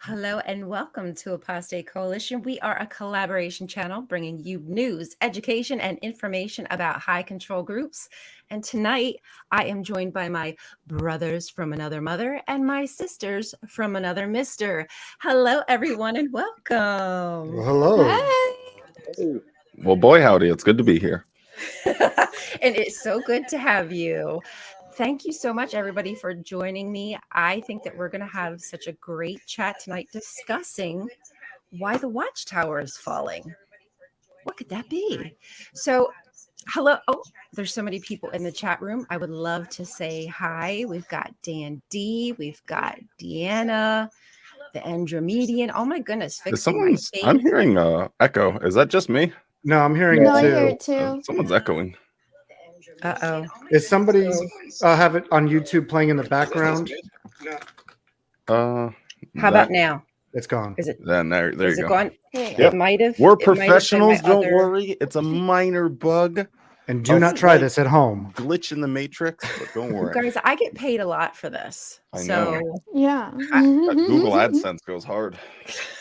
Hello and welcome to Apostate Coalition. We are a collaboration channel bringing you news, education, and information about high control groups. And tonight, I am joined by my brothers from another mother and my sisters from another mister. Hello, everyone, and welcome. Well, hello. Hi. Well, boy, howdy. It's good to be here. And it's so good to have you. Thank you so much, everybody, for joining me. I think that we're going to have such a great chat tonight discussing why the watchtower is falling. What could that be? So, hello. Oh, there's so many people in the chat room. I would love to say hi. We've got Dan D. We've got Deanna, the Andromedian. Oh my goodness. I'm hearing echo. Is that just me? No, I'm hearing it too. I hear it too. Someone's echoing. Uh-oh. Is somebody have it on YouTube playing in the background? How about now? It's gone. Is it? Then there Is you it go. gone? Yep. It might have. We're it might have been professionals. my Don't other- worry. It's a minor bug. And do not try this at home. Glitch in the matrix, but don't worry. Guys, I get paid a lot for this. I So know. Yeah. That Google AdSense goes hard.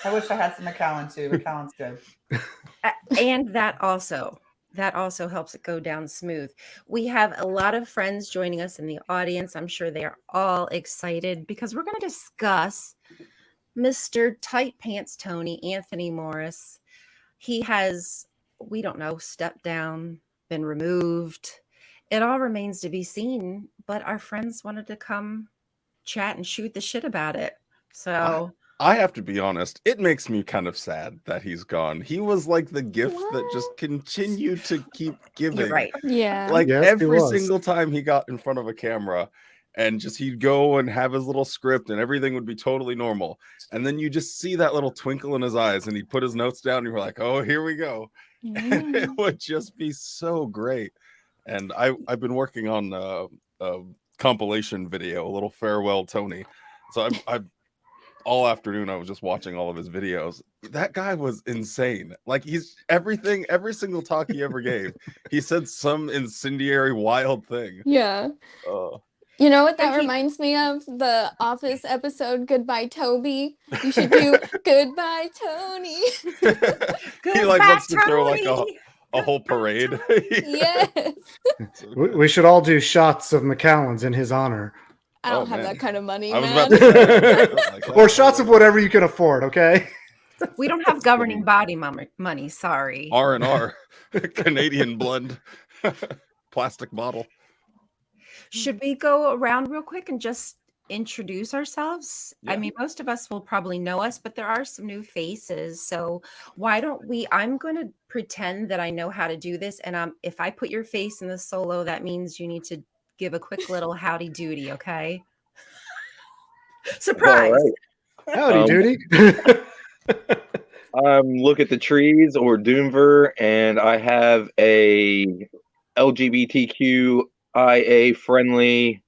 I wish I had some McAllen too. McAllen's good. and that also helps it go down smooth. We have a lot of friends joining us in the audience. I'm sure they are all excited because we're going to discuss Mr. Tight Pants Tony, Anthony Morris. He has, we don't know, stepped down, been removed. It all remains to be seen, but our friends wanted to come chat and shoot the shit about it. So I have to be honest, it makes me kind of sad that he's gone. He was like the gift that just continued to keep giving. you're right. Yeah. Like Yes, he every was. single time he got in front of a camera and just he'd go and have his little script and everything would be totally normal. And then you just see that little twinkle in his eyes and he'd put his notes down and you're like, oh, here we go. And it would just be so great. And I've been working on a compilation video, a little farewell Tony. So I've all afternoon I was just watching all of his videos. That guy was insane. Like he's every single talk he ever gave, he said some incendiary wild thing. Yeah. You know what that reminds me of? The Office episode Goodbye Toby. You should do Goodbye Tony. He like wants to throw like a whole parade. Yes. We should all do shots of McAllen's in his honor. I don't have man. that kind of money, I was man. about to say, like, Or shots of whatever you can afford, okay? We don't have governing body money. Sorry. R&R, Canadian blend, plastic bottle. Should we go around real quick and just introduce ourselves? Yeah. I mean, most of us will probably know us, but there are some new faces. So why don't we? I'm going to pretend that I know how to do this. And if I put your face in the solo, that means you need to give a quick little howdy doody, okay? Surprise! All right. Howdy, Duty. Look at the trees or Doomver, and I have a LGBTQIA friendly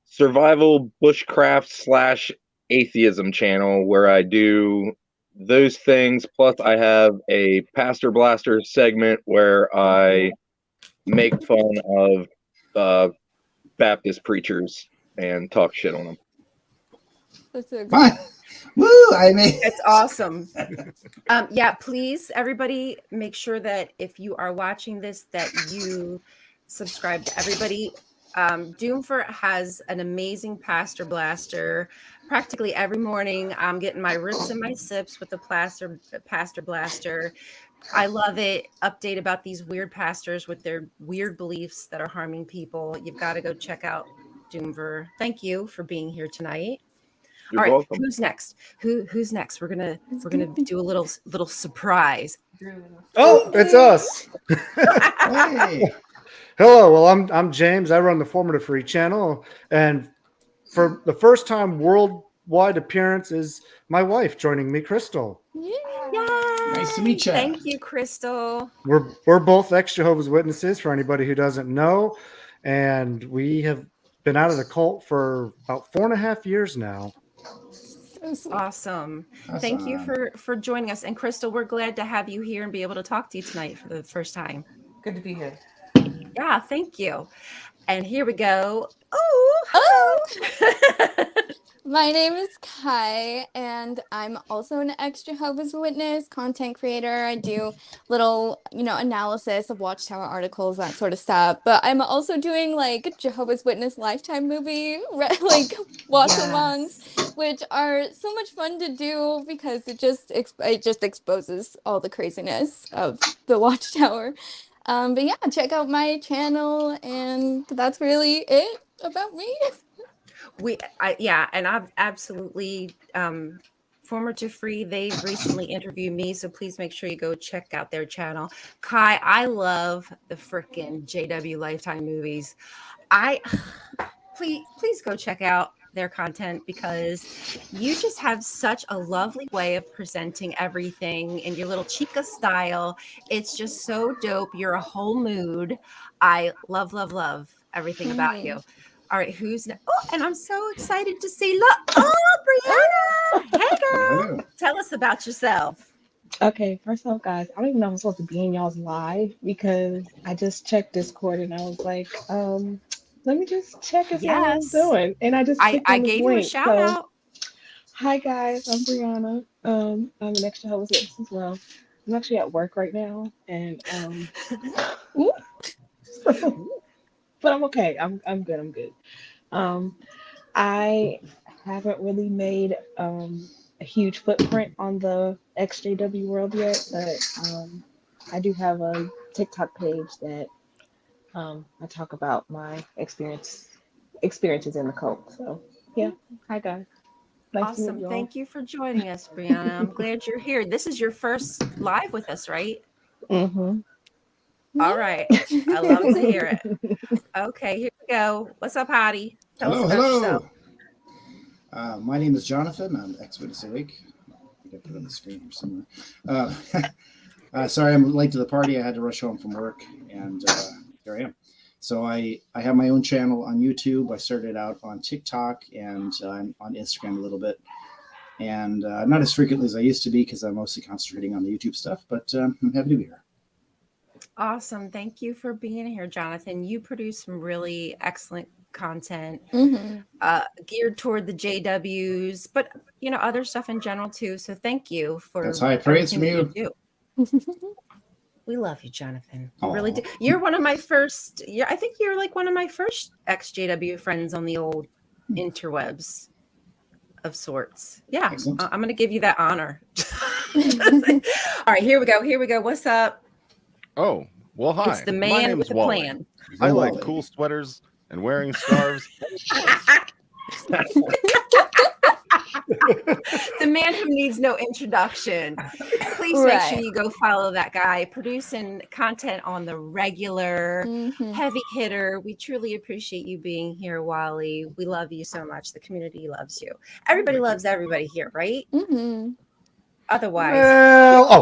survival bushcraft / atheism channel where I do those things. Plus, I have a Pastor Blaster segment where I make fun of Baptist preachers and talk shit on them. That's a Fine. Woo! I mean, That's awesome. Yeah, please, everybody, make sure that if you are watching this, that you subscribe to everybody. Doomfer has an amazing Pastor Blaster. Practically every morning, I'm getting my rips and my sips with the Pastor Blaster. I love it. Update about these weird pastors with their weird beliefs that are harming people. You've got to go check out Doomver. Thank you for being here tonight. You're All right, welcome. who's next? Who's next? We're gonna do a little surprise. Oh, it's us. hey, Hello, well, I'm James. I run the Formative Free channel. And for the first time worldwide appearance is my wife joining me, Crystal. yeah. nice to meet you. Thank you, Crystal. We're both ex-Jehovah's Witnesses, for anybody who doesn't know. And we have been out of the cult for about 4.5 years now. So sweet. Awesome. Thank you for joining us. And Crystal, we're glad to have you here and be able to talk to you tonight for the first time. Good to be here. Yeah, thank you. And here we go. Oh, The My name is Kai, and I'm also an ex-Jehovah's Witness content creator. I do little, analysis of Watchtower articles, that sort of stuff. But I'm also doing like Jehovah's Witness Lifetime movie, like watch-alongs, which are so much fun to do because it just exposes all the craziness of the Watchtower. But yeah, check out my channel, and that's really it about me. And I've absolutely former to free. They've recently interviewed me, so please make sure you go check out their channel. Kai, I love the frickin' JW Lifetime movies. Please go check out their content because you just have such a lovely way of presenting everything in your little chica style. It's just so dope. You're a whole mood. I love everything about you. All right, who's next? Oh, and I'm so excited to see. Look, Brianna. Hey, girl. Tell us about yourself. Okay, first off, guys, I don't even know if I'm supposed to be in y'all's live because I just checked Discord and I was like, let me just check and see how I'm doing. And I just clicked on this gave link. You a shout out. Hi, guys, I'm Brianna. I'm an ex Jehovah's Witness as well. I'm actually at work right now, and but I'm okay. I'm good. I haven't really made a huge footprint on the EXJW world yet, but I do have a TikTok page that I talk about my experiences in the cult. So yeah, hi guys. Nice to meet Awesome. you all. Thank you for joining us, Brianna. I'm glad you're here. This is your first live with us, right? Mm-hmm. All right. I love to hear it. Okay, here we go. What's up, Hottie? Tell us about yourself. My name is Jonathan. I'm ex-Witness Awake. I think I put it on the screen here somewhere. Sorry, I'm late to the party. I had to rush home from work, and here I am. So I have my own channel on YouTube. I started out on TikTok, and I'm on Instagram a little bit. And not as frequently as I used to be because I'm mostly concentrating on the YouTube stuff, but I'm happy to be here. Awesome. Thank you for being here, Jonathan. You produce some really excellent content geared toward the JWs, but other stuff in general too. So thank you for that's high praise from you. We love you, Jonathan. You really do. You're one of my first. I think you're like one of my first ex-JW friends on the old interwebs of sorts. Yeah, excellent. I'm going to give you that honor. All right, here we go. What's up? Oh, well, hi. It's the man with the plan. I like cool sweaters and wearing scarves. The man who needs no introduction. Please make sure you go follow that guy producing content on the regular, heavy hitter. We truly appreciate you being here, Wally. We love you so much. The community loves you. Everybody loves everybody here, right? Otherwise,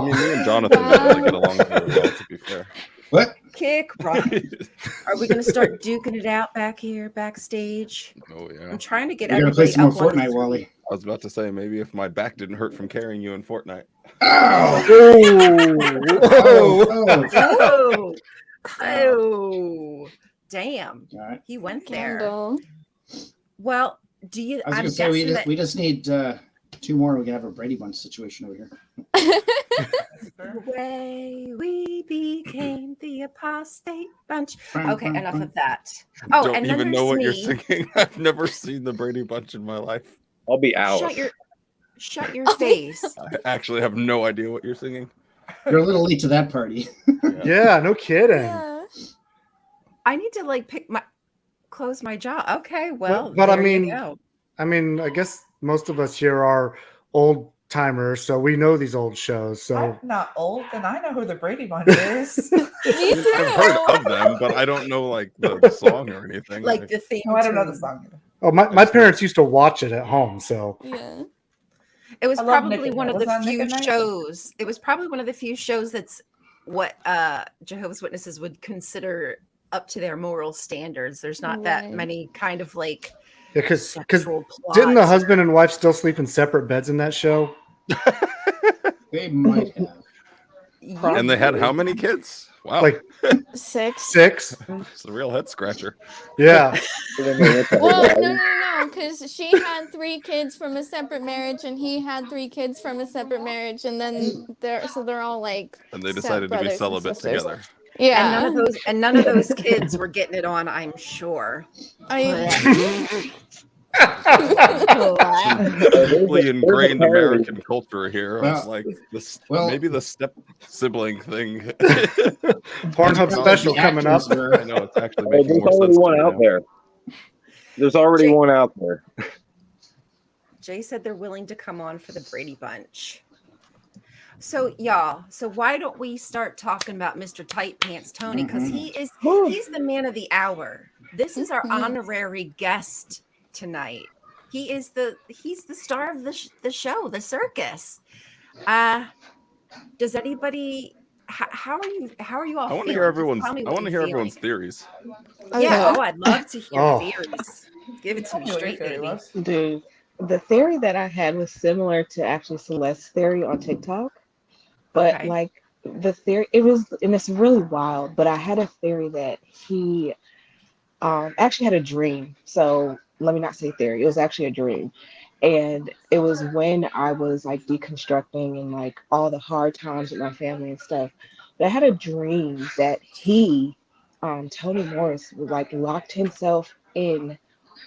me and Jonathan really get along very well, to be fair. What? Kick rock. Are we going to start duking it out back here, backstage? Oh, yeah. I'm trying to get We're going to play some more Fortnite, Wally. I was about to say, maybe if my back didn't hurt from carrying you in Fortnite. Oh, damn. Right. He went there. Well, do you? I was going to say, we just need 2 more. We can have a Brady Bunch situation over here. The way we became the apostate bunch. Okay, enough of that. Oh, don't and even know what you're singing. I've never seen the Brady Bunch in my life. I'll be out. Shut your face. I actually have no idea what you're singing. You're a little late to that party. Yeah, no kidding. Yeah. I need to close my jaw. Okay, well, but I mean, I guess most of us here are old timers, so we know these old shows. So I'm not old, and I know who the Brady Bunch is. Me too. I've heard of them, but I don't know like the song or anything. like the theme. No, I don't know the song. oh, my parents used to watch it at home. So Yeah. It was I love probably Nick and one Night. of Was the that Nick few and Night? shows. It was probably one of the few shows that's what Jehovah's Witnesses would consider up to their moral standards. There's not that Right. many kind of like because sexual plots. didn't the husband and wife still sleep in separate beds in that show? They might have. And they had how many kids? Wow. Like 6. 6. It's a real head scratcher. Yeah. Well, no, because she had 3 kids from a separate marriage, and he had 3 kids from a separate marriage, and then they're all like. And they decided to be stepbrothers and celibate sisters. together. Yeah. And none of those kids were getting it on, I'm sure. Deeply ingrained American culture here. It's Well, like this, well- maybe the step sibling thing. Pornhub special coming up. I know it's actually There's making more already sense. one to me out now. there. There's already Jake- one out there. Jay said they're willing to come on for the Brady Bunch. So y'all, why don't we start talking about Mr. Tight Pants Tony? Because he's the man of the hour. This is our honorary guest tonight. He's the star of the show, the circus. Does anybody? How are you all? I want to feeling? hear everyone's. Tell me I what want to you're hear everyone's feeling. theories. Yeah. Oh, I'd love to hear Oh. theories. Give it to me Tell me what your straight, theory baby. was. Dude, the theory that I had was similar to actually Celeste's theory on TikTok, but Okay. like the theory, and it's really wild. But I had a theory that he actually had a dream. So let me not say theory. It was actually a dream, and it was when I was like deconstructing and like all the hard times with my family and stuff. But I had a dream that he, Tony Morris, was like locked himself in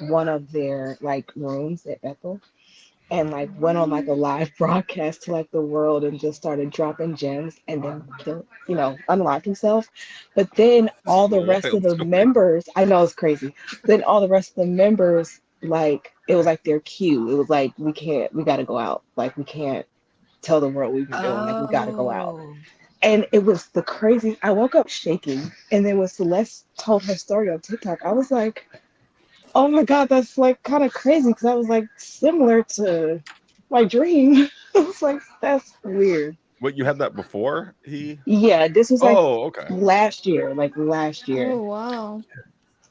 one of their like rooms at Bethel and like went on like a live broadcast to like the world and just started dropping gems and then killed, unlocked himself. But then all the rest of Wild the story. members, I know it's crazy. Then all the rest of the members, like it was like their cue. It was like we gotta go out. Like we can't tell the world we've been doing. Like we gotta go out. Oh. And it was the crazy. I woke up shaking, and then when Celeste told her story on TikTok, I was like, "Oh my God, that's like kind of crazy." Because I was like similar to my dream. I was like, "That's weird." What, you had that before he? Yeah, this was like Oh, okay. last year. Like last year. Oh wow.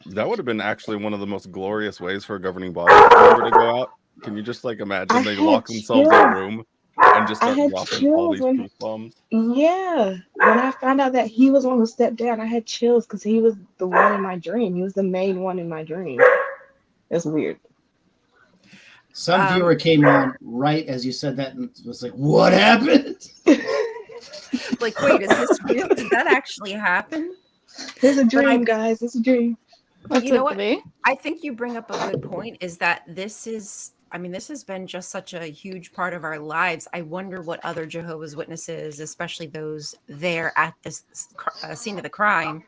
That would have been actually one of the most glorious ways for a governing body member to go out. Can you just like imagine I they had lock themselves in a chills. room and just I start had dropping all chills these when truth bombs? Yeah, when I found out that he was one who stepped down, I had chills because he was the one in my dream. He was the main one in my dream. It's weird. Some viewer came on right as you said that and was like, "What happened?" Like, wait, is this real? Did that actually happen? It's a But dream, guys. It's a dream. But you know what? Possibly. I think you bring up a good point is that this has been just such a huge part of our lives. I wonder what other Jehovah's Witnesses, especially those there at this scene of the crime,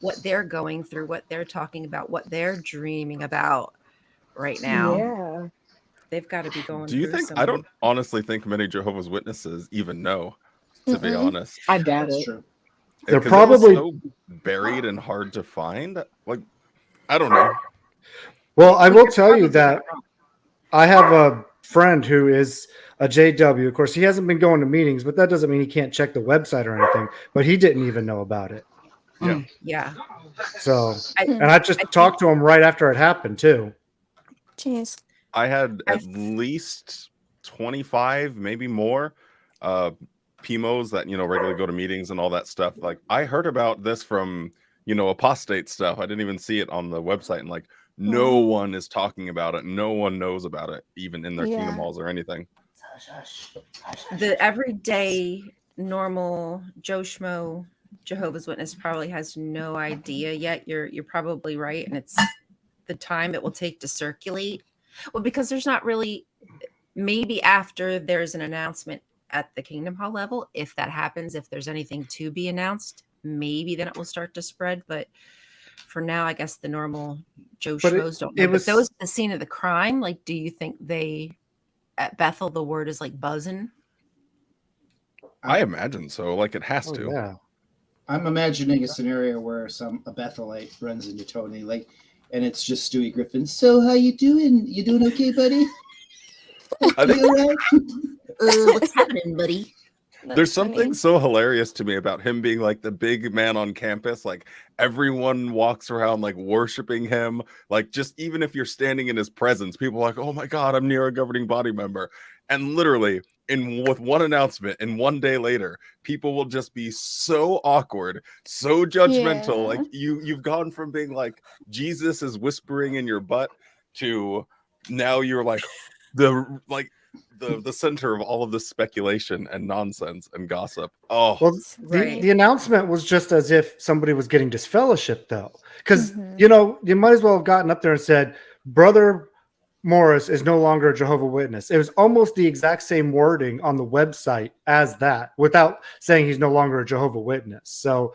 what they're going through, what they're talking about, what they're dreaming about right now. Yeah. They've got to be going Do you through think? some. I don't honestly think many Jehovah's Witnesses even know, to be honest. I doubt That's it. true. They're 'Cause it was probably- so buried and hard to find. Like, I don't know. Well, I will tell you that I have a friend who is a JW. Of course, he hasn't been going to meetings, but that doesn't mean he can't check the website or anything. But he didn't even know about it. Yeah. So, I- and I just talked to him right after it happened too. Jeez. I had at least 25, maybe more, PMOs that, regularly go to meetings and all that stuff. Like, I heard about this from, apostate stuff. I didn't even see it on the website. And like, no one is talking about it. No one knows about it, even in their Yeah. kingdom halls or anything. The everyday normal Joe Schmo Jehovah's Witness probably has no idea yet. You're probably right, and it's the time it will take to circulate. Well, because there's not really, maybe after there's an announcement at the Kingdom Hall level, if that happens, if there's anything to be announced, maybe then it will start to spread. But for now, I guess the normal Joe But Schmoes don't know. it But was- those at the scene of the crime, like, do you think they at Bethel the word is like buzzing? I imagine so. Like, it has Oh, to. yeah. I'm imagining a scenario where a Bethelite runs into Tony, like, and it's just Stewie Griffin. So, how you doing? You doing okay, buddy? I think You all right? What's happening, buddy? there's something so hilarious to me about him being like the big man on campus. Like, everyone walks around like worshiping him. Like, just even if you're standing in his presence, people are like, "Oh my God, I'm near a governing body member." And literally with one announcement, and one day later, people will just be so awkward, so judgmental. Yeah. Like you've gone from being like Jesus is whispering in your butt to now you're like the center of all of this speculation and nonsense and gossip. Oh, Well, Right. the announcement was just as if somebody was getting disfellowshipped, though, because Mhm. you might as well have gotten up there and said, "Brother Morris is no longer a Jehovah Witness." It was almost the exact same wording on the website as that, without saying he's no longer a Jehovah Witness. So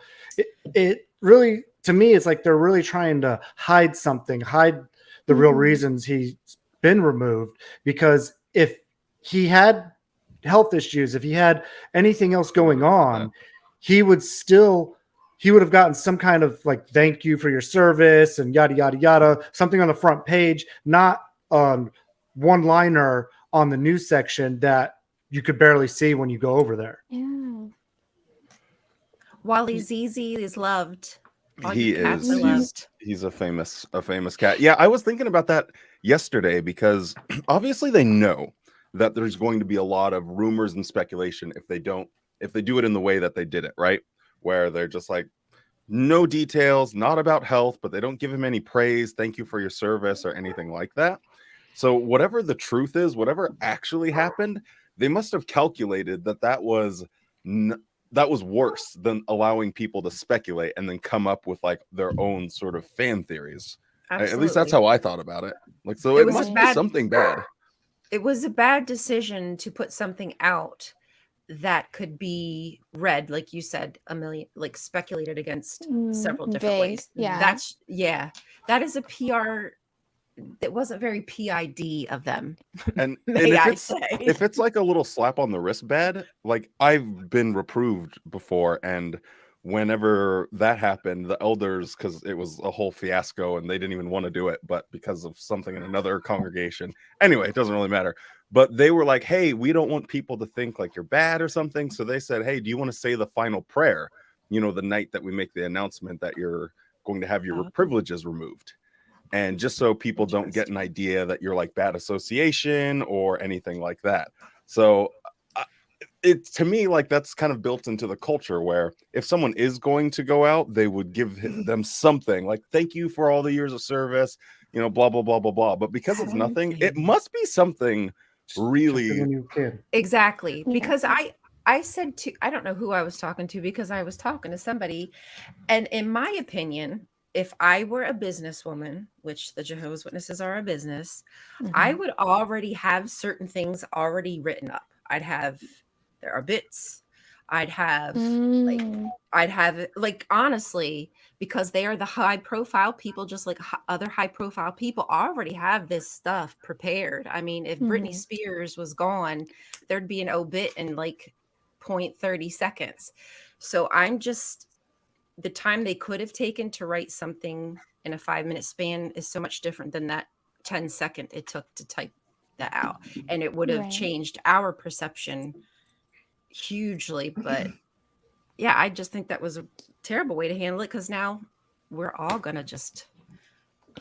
it really, to me, it's like they're really trying to hide something, hide the real reasons he's been removed. Because if he had health issues, if he had anything else going on, he would have gotten some kind of like thank you for your service and yada yada yada, something on the front page, not one liner on the news section that you could barely see when you go over there. Yeah. Wally ZZ is loved. All he you cats is. are loved. He's a famous cat. Yeah, I was thinking about that yesterday because obviously they know that there's going to be a lot of rumors and speculation if they do it in the way that they did it, right? Where they're just like, no details, not about health, but they don't give him any praise, thank you for your service or anything like that. So whatever the truth is, whatever actually happened, they must have calculated that was worse than allowing people to speculate and then come up with like their own sort of fan theories. At least that's how I thought about it. Like, so it must be something bad. It was a bad decision to put something out that could be read, like you said, like speculated against several different ways. Yeah. That is a PR. It wasn't very PID of them. And if if it's like a little slap on the wrist bad, like I've been reproved before, and whenever that happened, the elders, because it was a whole fiasco and they didn't even want to do it, but because of something in another congregation, anyway, it doesn't really matter. But they were like, hey, we don't want people to think like you're bad or something. So they said, hey, do you want to say the final prayer, the night that we make the announcement that you're going to have your privileges removed? And just so people don't get an idea that you're like bad association or anything like that. So to me, like that's kind of built into the culture where if someone is going to go out, they would give them something like, thank you for all the years of service, blah, blah, blah, blah, blah. But because it's nothing, it must be something really. Exactly. Because I said I don't know who I was talking to, because I was talking to somebody. And in my opinion, if I were a businesswoman, which the Jehovah's Witnesses are a business, I would already have certain things already written up. There are bits. I'd have honestly, because they are the high profile people, just like other high profile people already have this stuff prepared. I mean, if Britney Spears was gone, there'd be an obit in like 0.30 seconds. So the time they could have taken to write something in a 5-minute span is so much different than that 10-second it took to type that out. And it would have changed our perception hugely. But yeah, I just think that was a terrible way to handle it, because now we're all gonna just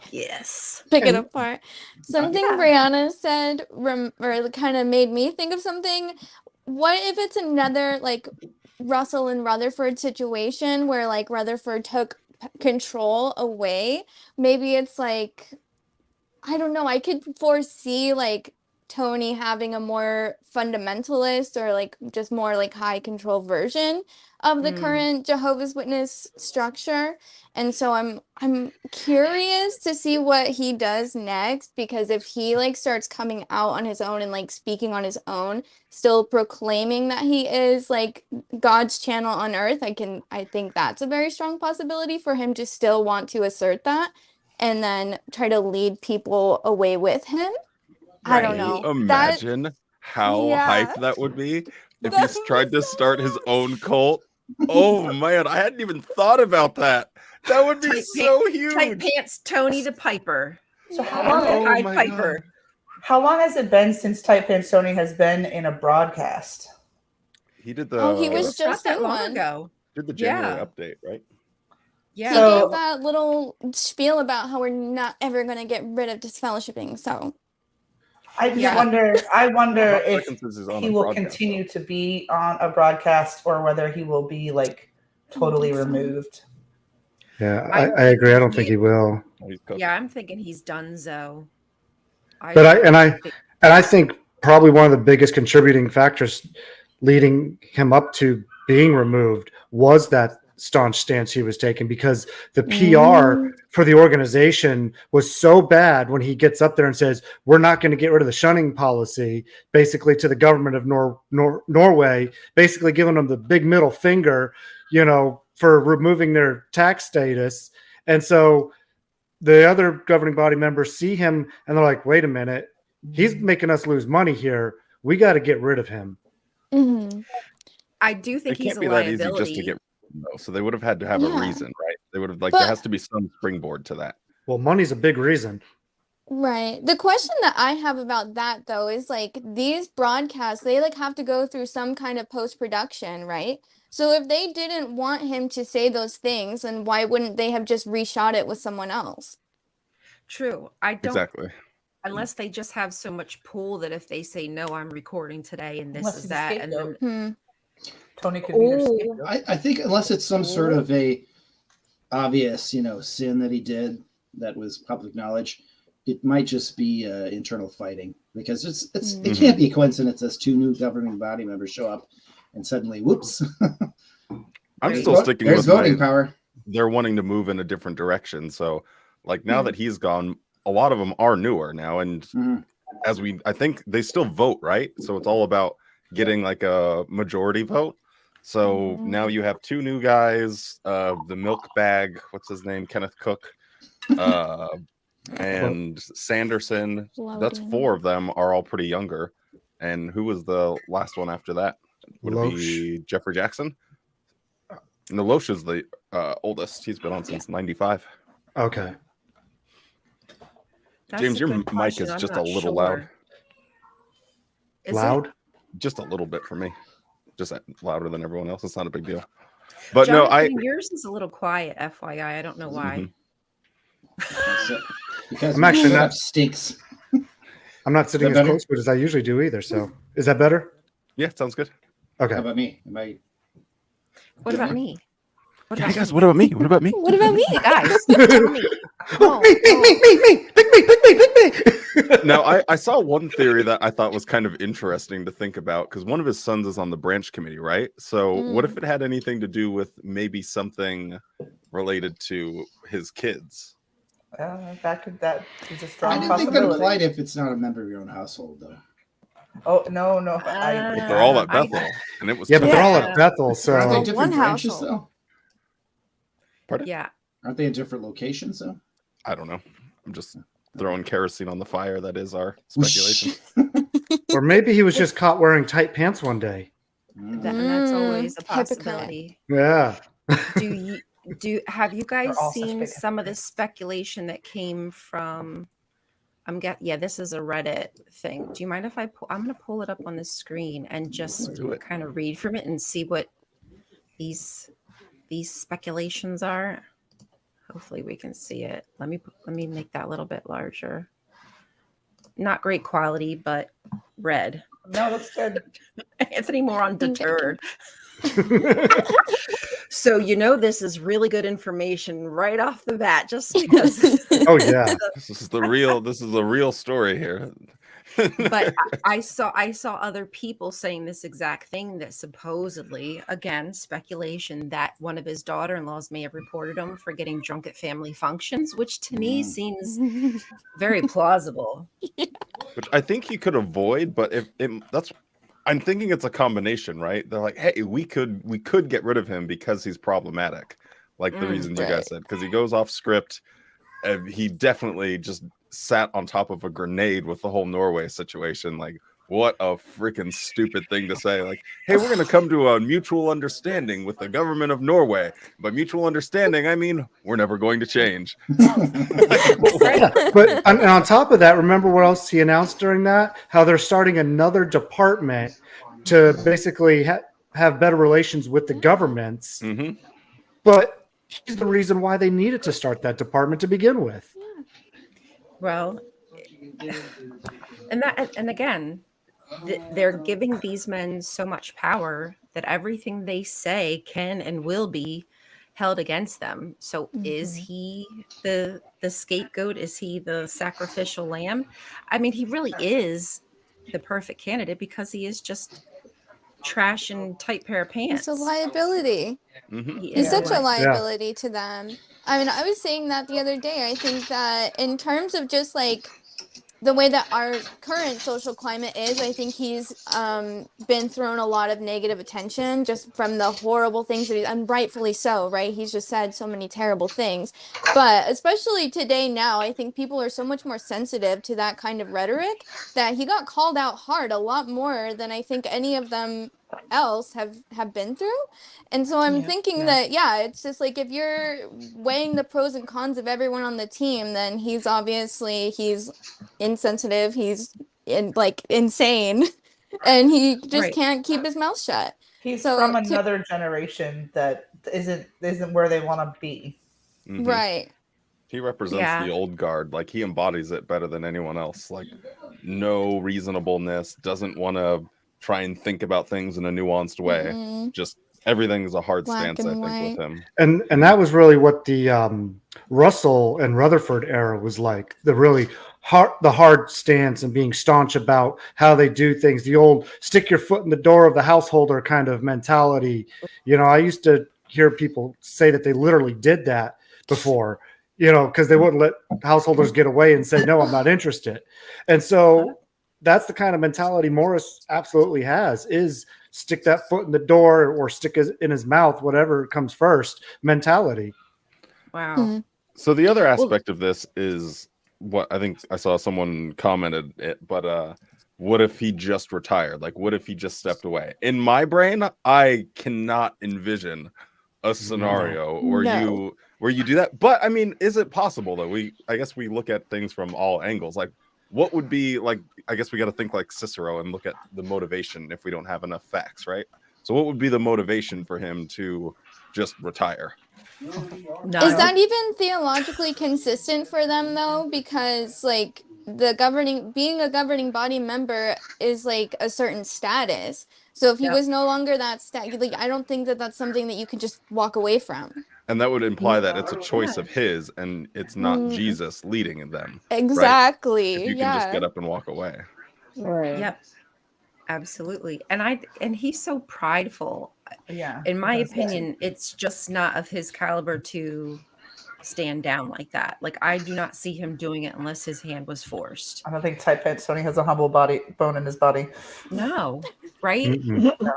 pick it apart. Something Brianna said or kind of made me think of something. What if it's another like Russell and Rutherford situation where like Rutherford took control away? Maybe it's like, I don't know, I could foresee like Tony having a more fundamentalist or like just more like high control version of the current Jehovah's Witness structure. And so I'm curious to see what he does next, because if he like starts coming out on his own and like speaking on his own, still proclaiming that he is like God's channel on earth, I think that's a very strong possibility for him to still want to assert that and then try to lead people away with him. I don't know. Imagine how hype that would be if he's tried to start his own cult. Oh man, I hadn't even thought about that. That would be so huge. Tight pants Tony to Piper. So how long has it been since Tight Pants Tony has been in a broadcast? He did the. He was just not that in long one. ago. Did the January update, right? Yeah. He gave that little spiel about how we're not ever going to get rid of disfellowshipping. So I just Yeah. wonder. I wonder if Parkinson's is on he a will broadcast, continue to be on a broadcast or whether he will be like totally removed. Yeah, I'm I agree. I don't thinking think he will. though. He's cooked. Yeah, I'm thinking he's donezo. But I think probably one of the biggest contributing factors leading him up to being removed was that staunch stance he was taking, because the PR for the organization was so bad when he gets up there and says, we're not going to get rid of the shunning policy, basically to the government of Norway, basically giving them the big middle finger, for removing their tax status. And so the other governing body members see him and they're like, wait a minute, he's making us lose money here. We got to get rid of him. Mm-hmm. I do It think he's can't a be that easy liability. just to get rid of him, though. So they would have had to have a Yeah. reason, right? They would have there But- has to be some springboard to that. Well, money's a big reason. Right. The question that I have about that though is like these broadcasts, they like have to go through some kind of post-production, right? So if they didn't want him to say those things, then why wouldn't they have just reshot it with someone else? True. I don't, Exactly. unless they just have so much pull that if they say, no, I'm recording today and this Unless is he's a that. And then, scapegoat. Tony could be their Ooh. scapegoat. I think unless it's some sort of a obvious, sin that he did that was public knowledge, it might just be internal fighting, because it can't be a coincidence as two new governing body members show up and suddenly, whoops. I'm Right. still sticking There's with voting power. they're wanting to move in a different direction. So like now Hmm. that he's gone, a lot of them are newer now. And Mhm. I think they still vote, right? So it's all about getting like a majority vote. So now you have two new guys, the milk bag, what's his name? Kenneth Cook, and Sanderson. That's Loudon. 4 of them are all pretty younger. And who was the last one after that? Would it be Jeffrey Jackson? No, Loesch is the oldest. He's been on since 95. Okay. that's James, a your good mic question. is I'm just a not little loud. sure. Is it? Loud? Just a little bit for me. Just louder than everyone else. It's not a big deal. But no, Jonathan, yours is a little quiet, FYI. I don't know why. That's it. Because I'm actually my not- setup stinks. I'm not sitting Is as that better? close to it as I usually do either. So is that better? Yeah, sounds good. Okay. How about me? Am I? What about me? What Hey about guys, me? what about me? What about me? What about me? Guys, tell me. Oh, No, me, pick me. Now, I saw one theory that I thought was kind of interesting to think about, because one of his sons is on the branch committee, right? So what if it had anything to do with maybe something related to his kids? That is a I strong didn't think that possibility. applied if it's not a member of your own household, though. Oh no. But they're all at I- Bethel, and it was Yeah, but they're all Yeah. at Bethel. Aren't So they Well, different one branches, household. though? Pardon? Yeah. Aren't they in different locations, though? I don't know. I'm just throwing kerosene on the fire. That is our speculation. or maybe he was just caught wearing tight pants one day. Mm. And that's always a Hypocrite. possibility. Yeah. Have you guys all such seen big some of the speculation that came from this is a Reddit thing. Do you mind if I'm going to pull it up on the screen and just Do it. kind of read from it and see what these speculations are? Hopefully we can see it. Let me make that a little bit larger. Not great quality, but red. No, that's good. Anthony more undeterred. So this is really good information right off the bat, just because. Oh yeah. This is the real story here. But I saw other people saying this exact thing, that supposedly, again, speculation, that one of his daughter-in-laws may have reported him for getting drunk at family functions, which to me seems very plausible. Which I think he could avoid, but I'm thinking it's a combination, right? They're like, hey, we could get rid of him because he's problematic, like the reasons you guys said, because he goes off script. He definitely just sat on top of a grenade with the whole Norway situation. Like, what a freaking stupid thing to say. Like, hey, we're going to come to a mutual understanding with the government of Norway. By mutual understanding, I mean, we're never going to change. But on top of that, remember what else he announced during that? How they're starting another department to basically have better relations with the governments. Mm-hmm. But he's the reason why they needed to start that department to begin with. Well, And again, they're giving these men so much power that everything they say can and will be held against them. So is he the scapegoat? Is he the sacrificial lamb? I mean, he really is the perfect candidate because he is just trash and tight pair of pants. It's a liability. Mhm. He's such a Yeah. liability to them. I mean, I was saying that the other day. I think that in terms of just like the way that our current social climate is, I think he's been thrown a lot of negative attention just from the horrible things that and rightfully so, right? He's just said so many terrible things. But especially today now, I think people are so much more sensitive to that kind of rhetoric that he got called out hard a lot more than I think any of them else have been through. And so I'm thinking that, it's just like if you're weighing the pros and cons of everyone on the team, then he's insensitive, he's insane, and he just can't keep his mouth shut. He's from another generation that isn't where they want to be. Mhm. Right. He represents the old guard. Like, he embodies it better than anyone else. Like, no reasonableness, doesn't want to try and think about things in a nuanced way. Just everything is a hard Black stance, I and think, white. with him. And that was really what the Russell and Rutherford era was like. The really hard stance and being staunch about how they do things. The old stick your foot in the door of the householder kind of mentality. You know, I used to hear people say that they literally did that before, you know, because they wouldn't let householders get away and say, no, I'm not interested. And so that's the kind of mentality Morris absolutely has, is stick that foot in the door or stick it in his mouth, whatever comes first mentality. Wow. So the other aspect of this is what I think I saw someone commented it, but what if he just retired? Like, what if he just stepped away? In my brain, I cannot envision a scenario where you do that. But I mean, is it possible though? I guess we look at things from all angles. Like, what would be like, I guess we got to think like Cicero and look at the motivation if we don't have enough facts, right? So what would be the motivation for him to just retire? No. Is that even theologically consistent for them though? Because like being a governing body member is like a certain status. So if he was no longer that like, I don't think that that's something that you could just walk away from. And that would imply that it's a choice of his and it's not Jesus leading them. Exactly. Right? If you can just get up and walk away. Right. Yep. Absolutely. And he's so prideful. Yeah. In my opinion, it's just not of his caliber to stand down like that. Like, I do not see him doing it unless his hand was forced. I don't think tight pants Tony has a humble bone in his body. No, right?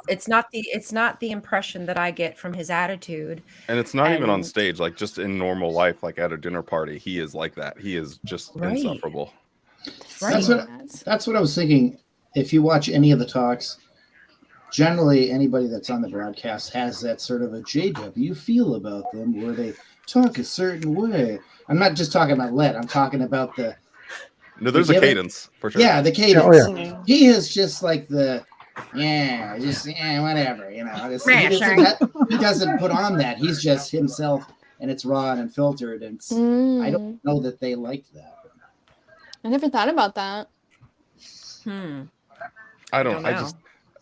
It's not the impression that I get from his attitude. And it's not even on stage, like just in normal life, like at a dinner party, he is like that. He is just insufferable. Right. That's what I was thinking. If you watch any of the talks, generally anybody that's on the broadcast has that sort of a JW feel about them where they talk a certain way. I'm not just talking about lead. I'm talking about there's a cadence for sure. Yeah, the cadence. He is just like whatever, you know. He doesn't put on that. He's just himself, and it's raw and unfiltered. And I don't know that they liked that. I never thought about that. I don't know.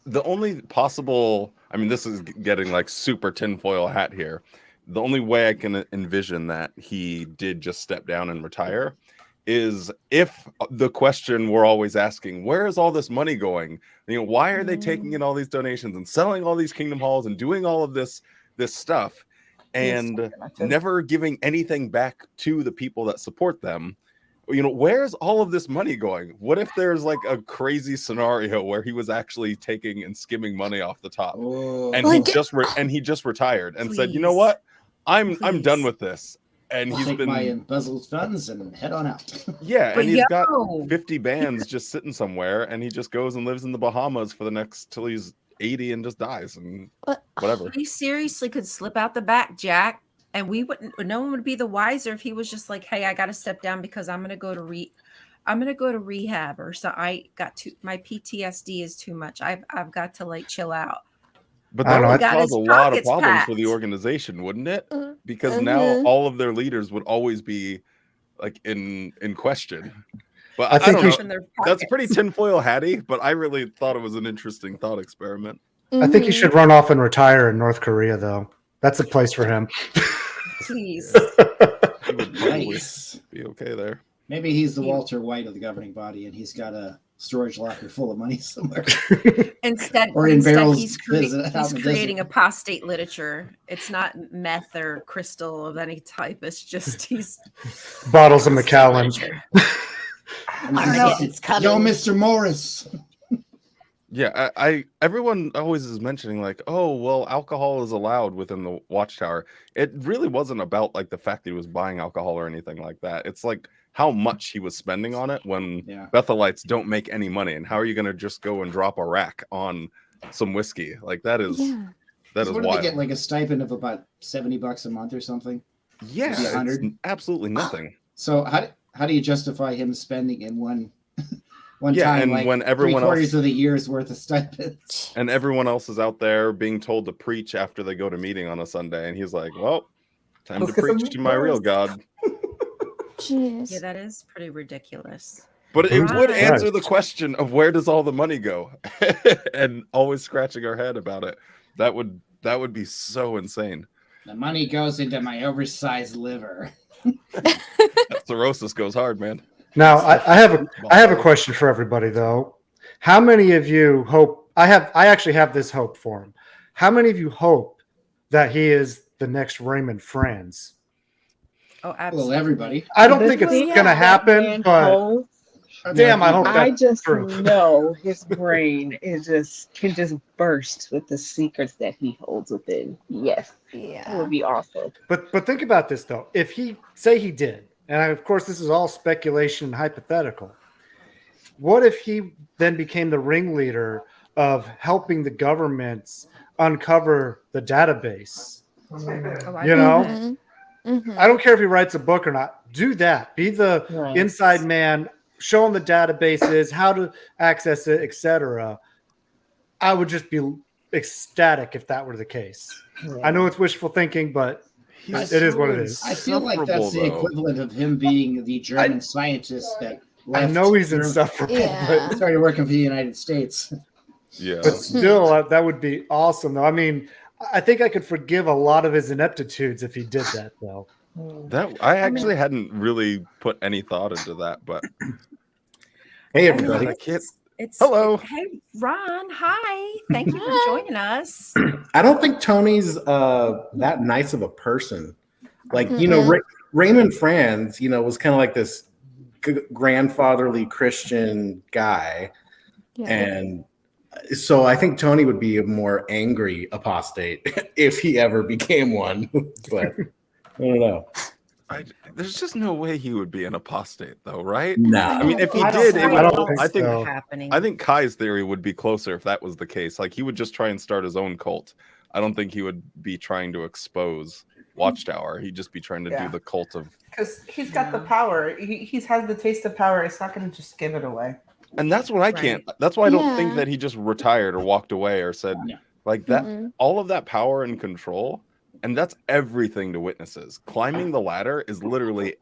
The only possible, I mean, this is getting like super tinfoil hat here. The only way I can envision that he did just step down and retire is if the question we're always asking, where is all this money going? You know, why are they taking in all these donations and selling all these kingdom halls and doing all of this stuff and never giving anything back to the people that support them? You know, where's all of this money going? What if there's like a crazy scenario where he was actually taking and skimming money off the top, and he just retired and said, you know what, I'm done with this, and he's been my embezzled funds and head on out. Yeah, and he's got 50 bands just sitting somewhere, and he just goes and lives in the Bahamas for the next till he's 80 and just dies and whatever. He seriously could slip out the back, Jack. And no one would be the wiser if he was just like, hey, I got to step down because I'm going to go to rehab, or so my PTSD is too much. I've got to like chill out. But that would cause a lot of problems for the organization, wouldn't it? Because now all of their leaders would always be like in question. But I I think don't he know. In their That's pockets. pretty tinfoil hatty, but I really thought it was an interesting thought experiment. I think he Mhm. should run off and retire in North Korea, though. That's a place for him. Please. He would probably Nice. be okay there. Maybe he's the He- Walter White of the governing body, and he's got a storage locker full of money somewhere. Instead, Or in instead barrels he's, out in the creating desert. apostate literature. It's not meth or crystal of any type. It's just he's Bottles of Macallan. literature. Armageddon's coming. Yo, Mr. Morris. Yeah, I everyone always is mentioning like, oh well, alcohol is allowed within the Watchtower. It really wasn't about like the fact that he was buying alcohol or anything like that. It's like how much he was spending on it when Yeah. Bethelites don't make any money, and how are you going to just go and drop a rack on some whiskey? Like that is Yeah. that is What do they wild. get? Like a stipend of about $70 a month or something. Yeah, Maybe it's 100? absolutely nothing. So how do you justify him spending in one Yeah, time and like when everyone three-quarters else of the year's worth of stipend? and everyone else is out there being told to preach after they go to meeting on a Sunday, and he's like, well, time to Let's get some preach to my real words. God. Jeez. Yeah, that is pretty ridiculous. But it would Right. answer the question of where does all the money go? And always scratching our head about it. That would be so insane. The money goes into my oversized liver. That cirrhosis goes hard, man. Now, I have a question for everybody, though. How many of you hope? I actually have this hope for him. How many of you hope that he is the next Raymond Franz? Oh, absolutely. Well, everybody. I don't The think it's thing going to that happen, man but holds, damn, I hope I that's just true. know his brain can just burst with the secrets that he holds within. Yes, that Yeah. would be awesome. But think about this, though. If he did, and of course this is all speculation and hypothetical, what if he then became the ringleader of helping the governments uncover the database? Oh, I You know? Mhm. Mhm. I don't care if he writes a book or not. Do that. Be the Right. inside man. Show him the databases, how to access it, etc. I would just be ecstatic if that were the case. I know it's wishful thinking, but it is what it is. I feel like that's the equivalent of him being the German scientist that I left know he's Germany, insufferable, Yeah. started working for the United States. Yeah. but still, that would be awesome, though. I mean, I think I could forgive a lot of his ineptitudes if he did that, though. That I actually hadn't really put any thought into that, but Hey, I mean, everybody. I can't- it's Hello. Hey, Ron. Hi. Thank you for Hi. joining us. I don't think Tony's that nice of a person. Like, you know, Mhm. Raymond Franz, you know, was kind of like this grandfatherly Christian guy. Yeah. And so I think Tony would be a more angry apostate if he ever became one. But I don't know. There's just no way he would be an apostate, though, right? Nah. I mean, if he I don't did, think it would, I don't I think think so. Happening. I think Kai's theory would be closer if that was the case. Like he would just try and start his own cult. I don't think he would be trying to expose Watchtower. He'd just be trying to Yeah. do the cult of. Because he's got the power. He's has the taste of power. He's not going to just give it away. And that's what I can't. That's why I don't think Yeah. that he just retired or walked away or said Yeah. like that. Mhm. All of that power and control, and that's everything to witnesses. Climbing the ladder is literally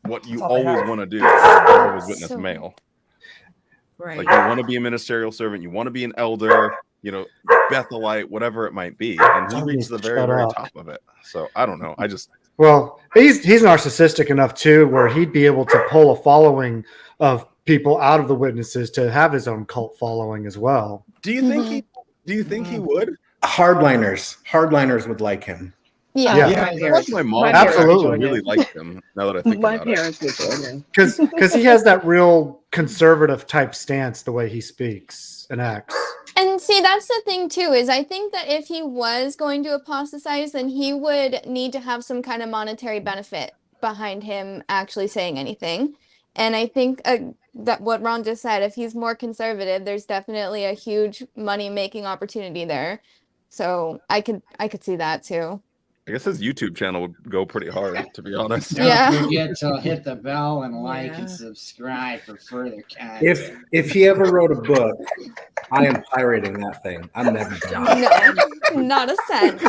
what you That's all they always have. want to do. Always witness So- male. Right. Like you want to be a ministerial servant, you want to be an elder, you know, Bethelite, whatever it might be, and he Tony, reached the very, shut very up. top of it. So I don't know. I just Well, he's narcissistic enough too, where he'd be able to pull a following of people out of the witnesses to have his own cult following as well. do you think he would? Hardliners would like him. Yeah. Yeah. My I parents, like my mom Absolutely. really liked him. Now that I think my about it. parents would join him. Because he has that real conservative type stance the way he speaks and acts. And see, that's the thing too, is I think that if he was going to apostatize, then he would need to have some kind of monetary benefit behind him actually saying anything. And I think that what Ron just said, if he's more conservative, there's definitely a huge money-making opportunity there. So I could see that too. I guess his YouTube channel would go pretty hard, to be honest. Yeah. Don't forget to hit the bell and like Yeah. and subscribe for further content. If he ever wrote a book, I am pirating that thing. I'm never done. No, not a cent.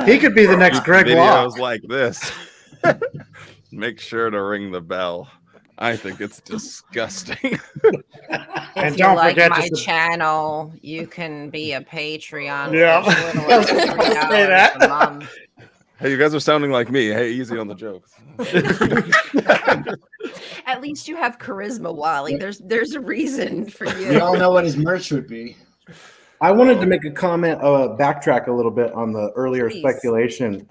He could be the next Greg Videos Locke. like this. Make sure to ring the bell. I think it's disgusting. If you don't like forget to my channel, you can be a Patreon Yeah. for as little I was as just gonna say $3 that. a month. Hey, you guys are sounding like me. Hey, easy on the jokes. At least you have charisma, Wally. There's a reason for We you. all know what his merch would be. I wanted to make a comment, backtrack a little bit on the earlier Please. speculation.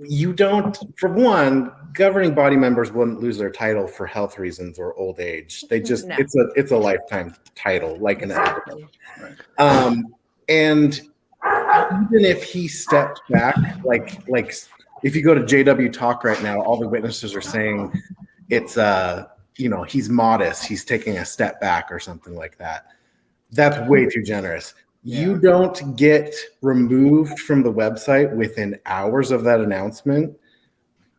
You don't, for one, governing body members wouldn't lose their title for health reasons or old age. They just No. it's a lifetime title, like an elder. Exactly. And even if he stepped back, like if you go to JW Talk right now, all the witnesses are saying it's he's modest, he's taking a step back or something like that. That's way too generous. You don't get removed from the website within hours of that announcement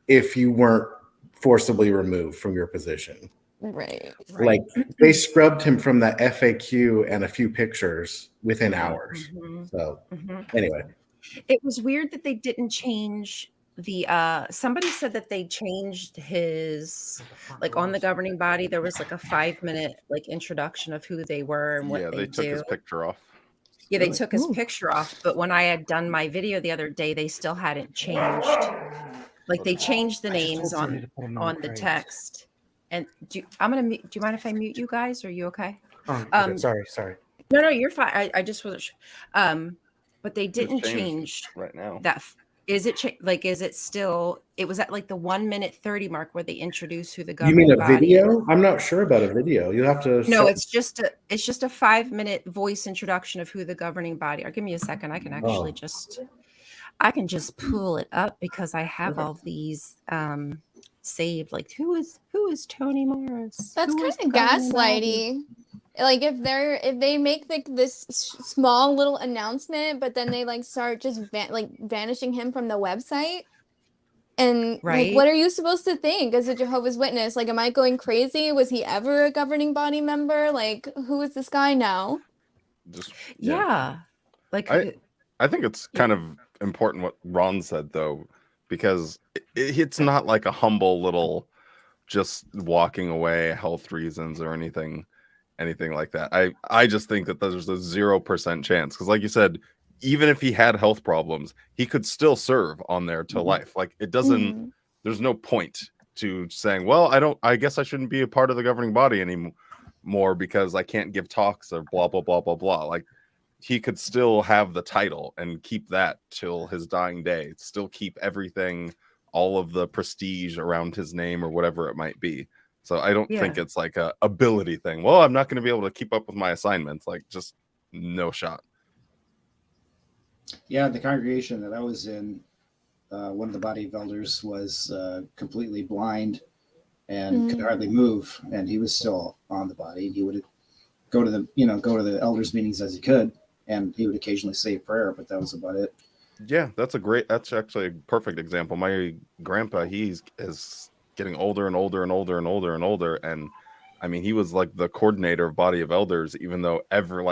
if you weren't forcibly removed from your position. Right. Like they scrubbed him from the FAQ and a few pictures within hours. So anyway, It was weird that they didn't change the somebody said that they changed his, like, on the governing body there was like a 5-minute like introduction of who they were and what Yeah, they took do. his picture off. Yeah, they took his picture off, but when I had done my video the other day, they still hadn't changed. Like they changed the names on the text. And do you mind if I mute you guys? Are you okay? Oh, okay. Sorry. No, you're fine. I just wasn't sure. But they didn't changed change right now. that. Is it still, it was at like the 1:30 mark where they introduced who the you governing mean a body is. video? I'm not sure about a video. You have to. No, it's just a 5-minute voice introduction of who the governing body are. Give me a second. I can actually I can just pull it up because I have all these saved. Like who is Tony Morris? That's Who kind is of the governing body? gaslighty. Like if they make like this small little announcement, but then they like start just vanishing him from the website. And like, what are you supposed to think as a Jehovah's Witness? Like, am I going crazy? Was he ever a governing body member? Like, who is this guy now? Like I think it's kind of important what Ron said though, because it's not like a humble little just walking away health reasons or anything like that. I just think that there's a 0% chance, because like you said, even if he had health problems, he could still serve on there to life. Like it doesn't, there's no point to saying, well, I guess I shouldn't be a part of the governing body anymore because I can't give talks or blah, blah, blah, blah, blah. Like he could still have the title and keep that till his dying day, still keep everything, all of the prestige around his name or whatever it might be. So I don't think it's like a ability thing. Well, I'm not going to be able to keep up with my assignments. Like just no shot. Yeah, the congregation that I was in, one of the body of elders was completely blind and could hardly move, and he was still on the body. He would go to the elders meetings as he could, and he would occasionally say a prayer, but that was about it. Yeah, that's actually a perfect example. My grandpa, is getting older and older and older and older and older, and I mean, he was like the coordinator of body of elders, even though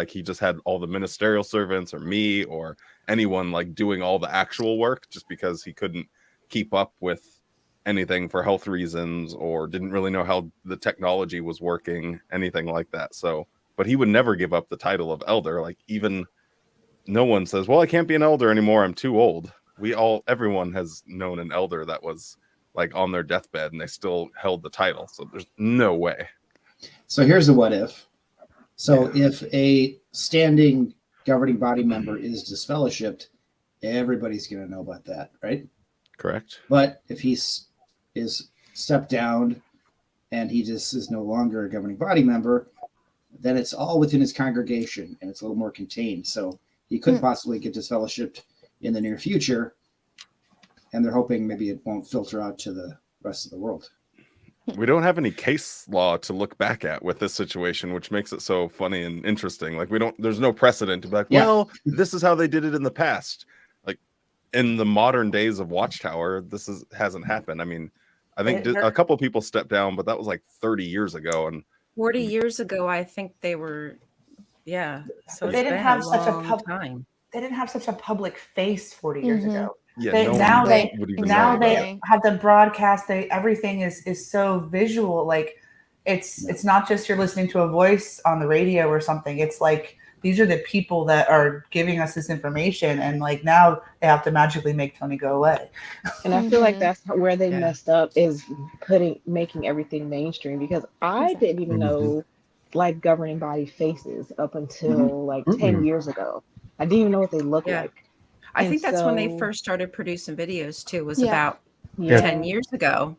he just had all the ministerial servants or me or anyone like doing all the actual work, just because he couldn't keep up with anything for health reasons or didn't really know how the technology was working, anything like that. So, but he would never give up the title of elder. Like even no one says, well, I can't be an elder anymore, I'm too old. Everyone has known an elder that was like on their deathbed and they still held the title. So there's no way. So here's the what if. So if a standing governing body member is disfellowshipped, everybody's going to know about that, right? Correct. But if he is stepped down and he just is no longer a governing body member, then it's all within his congregation and it's a little more contained. So he could possibly get disfellowshipped in the near future, and they're hoping maybe it won't filter out to the rest of the world. We don't have any case law to look back at with this situation, which makes it so funny and interesting. Like there's no precedent to be like, well, this is how they did it in the past. Like in the modern days of Watchtower, hasn't happened. I mean, I think a couple of people stepped down, but that was like 30 years ago. And 40 years ago, I think they were, so they didn't have such a time. They didn't have such a public face 40 years ago. Yeah, They, no one now they would even now know they about it. have the broadcast. Everything is so visual. Like it's not just you're listening to a voice on the radio or something. It's like these are the people that are giving us this information, and like now they have to magically make Tony go away. And I feel like that's where they Yeah. messed up, is making everything mainstream, because I didn't even know like governing body faces up until like 10 years ago. I didn't even know what they looked Yeah. like. I And think that's when they so- first started producing videos too, was Yeah. about Yeah. 10 years ago.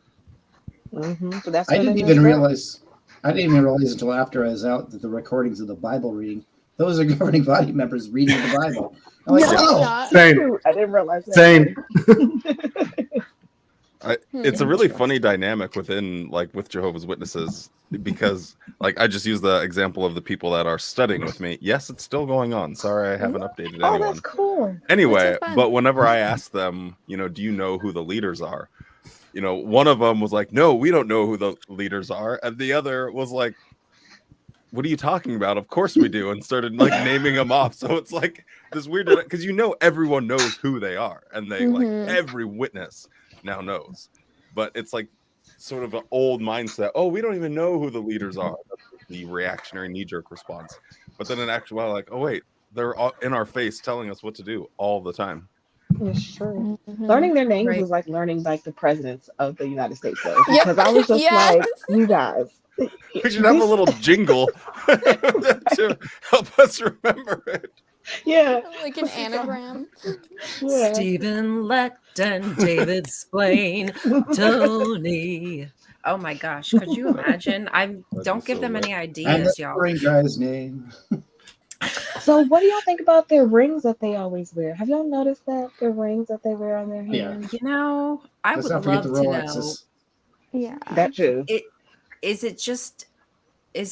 So that's I where didn't they even messed up. realize. I didn't even realize until after I was out that the recordings of the Bible reading, those are governing body members reading the Bible. I'm like, No, oh, Same. I didn't realize that. Same. It's a really funny dynamic within, like, with Jehovah's Witnesses, because, like, I just use the example of the people that are studying with me. Yes, it's still going on. Sorry, I haven't updated Oh, anyone. that's cool. Anyway, That's so fun. but whenever I ask them, you know, do you know who the leaders are? You know, one of them was like, no, we don't know who the leaders are. And the other was like, what are you talking about? Of course we do. And started like naming them off. So it's like this weird, because you know, everyone knows who they are. And they like every witness now knows. But it's like sort of an old mindset. Oh, we don't even know who the leaders are. That's the reactionary knee-jerk response. But then in actuality, like, oh, wait, they're all in our face telling us what to do all the time. It's true. Learning their names Right. was like learning like the presidents of the United States, though, Yep. because I was just Yes. like, you guys. We should have a little jingle to help us remember it. Yeah. Like an anagram. Yeah. Stephen, let and David Splain, Tony. Oh my gosh, could you imagine? Don't give so them lit. any and ideas, the y'all. boring guy's name. So what do y'all think about their rings that they always wear? Have y'all noticed that the rings that they wear on their Yeah. hands? You know, I Let's would not forget love the to know. Rolexes. Yeah. That too. Is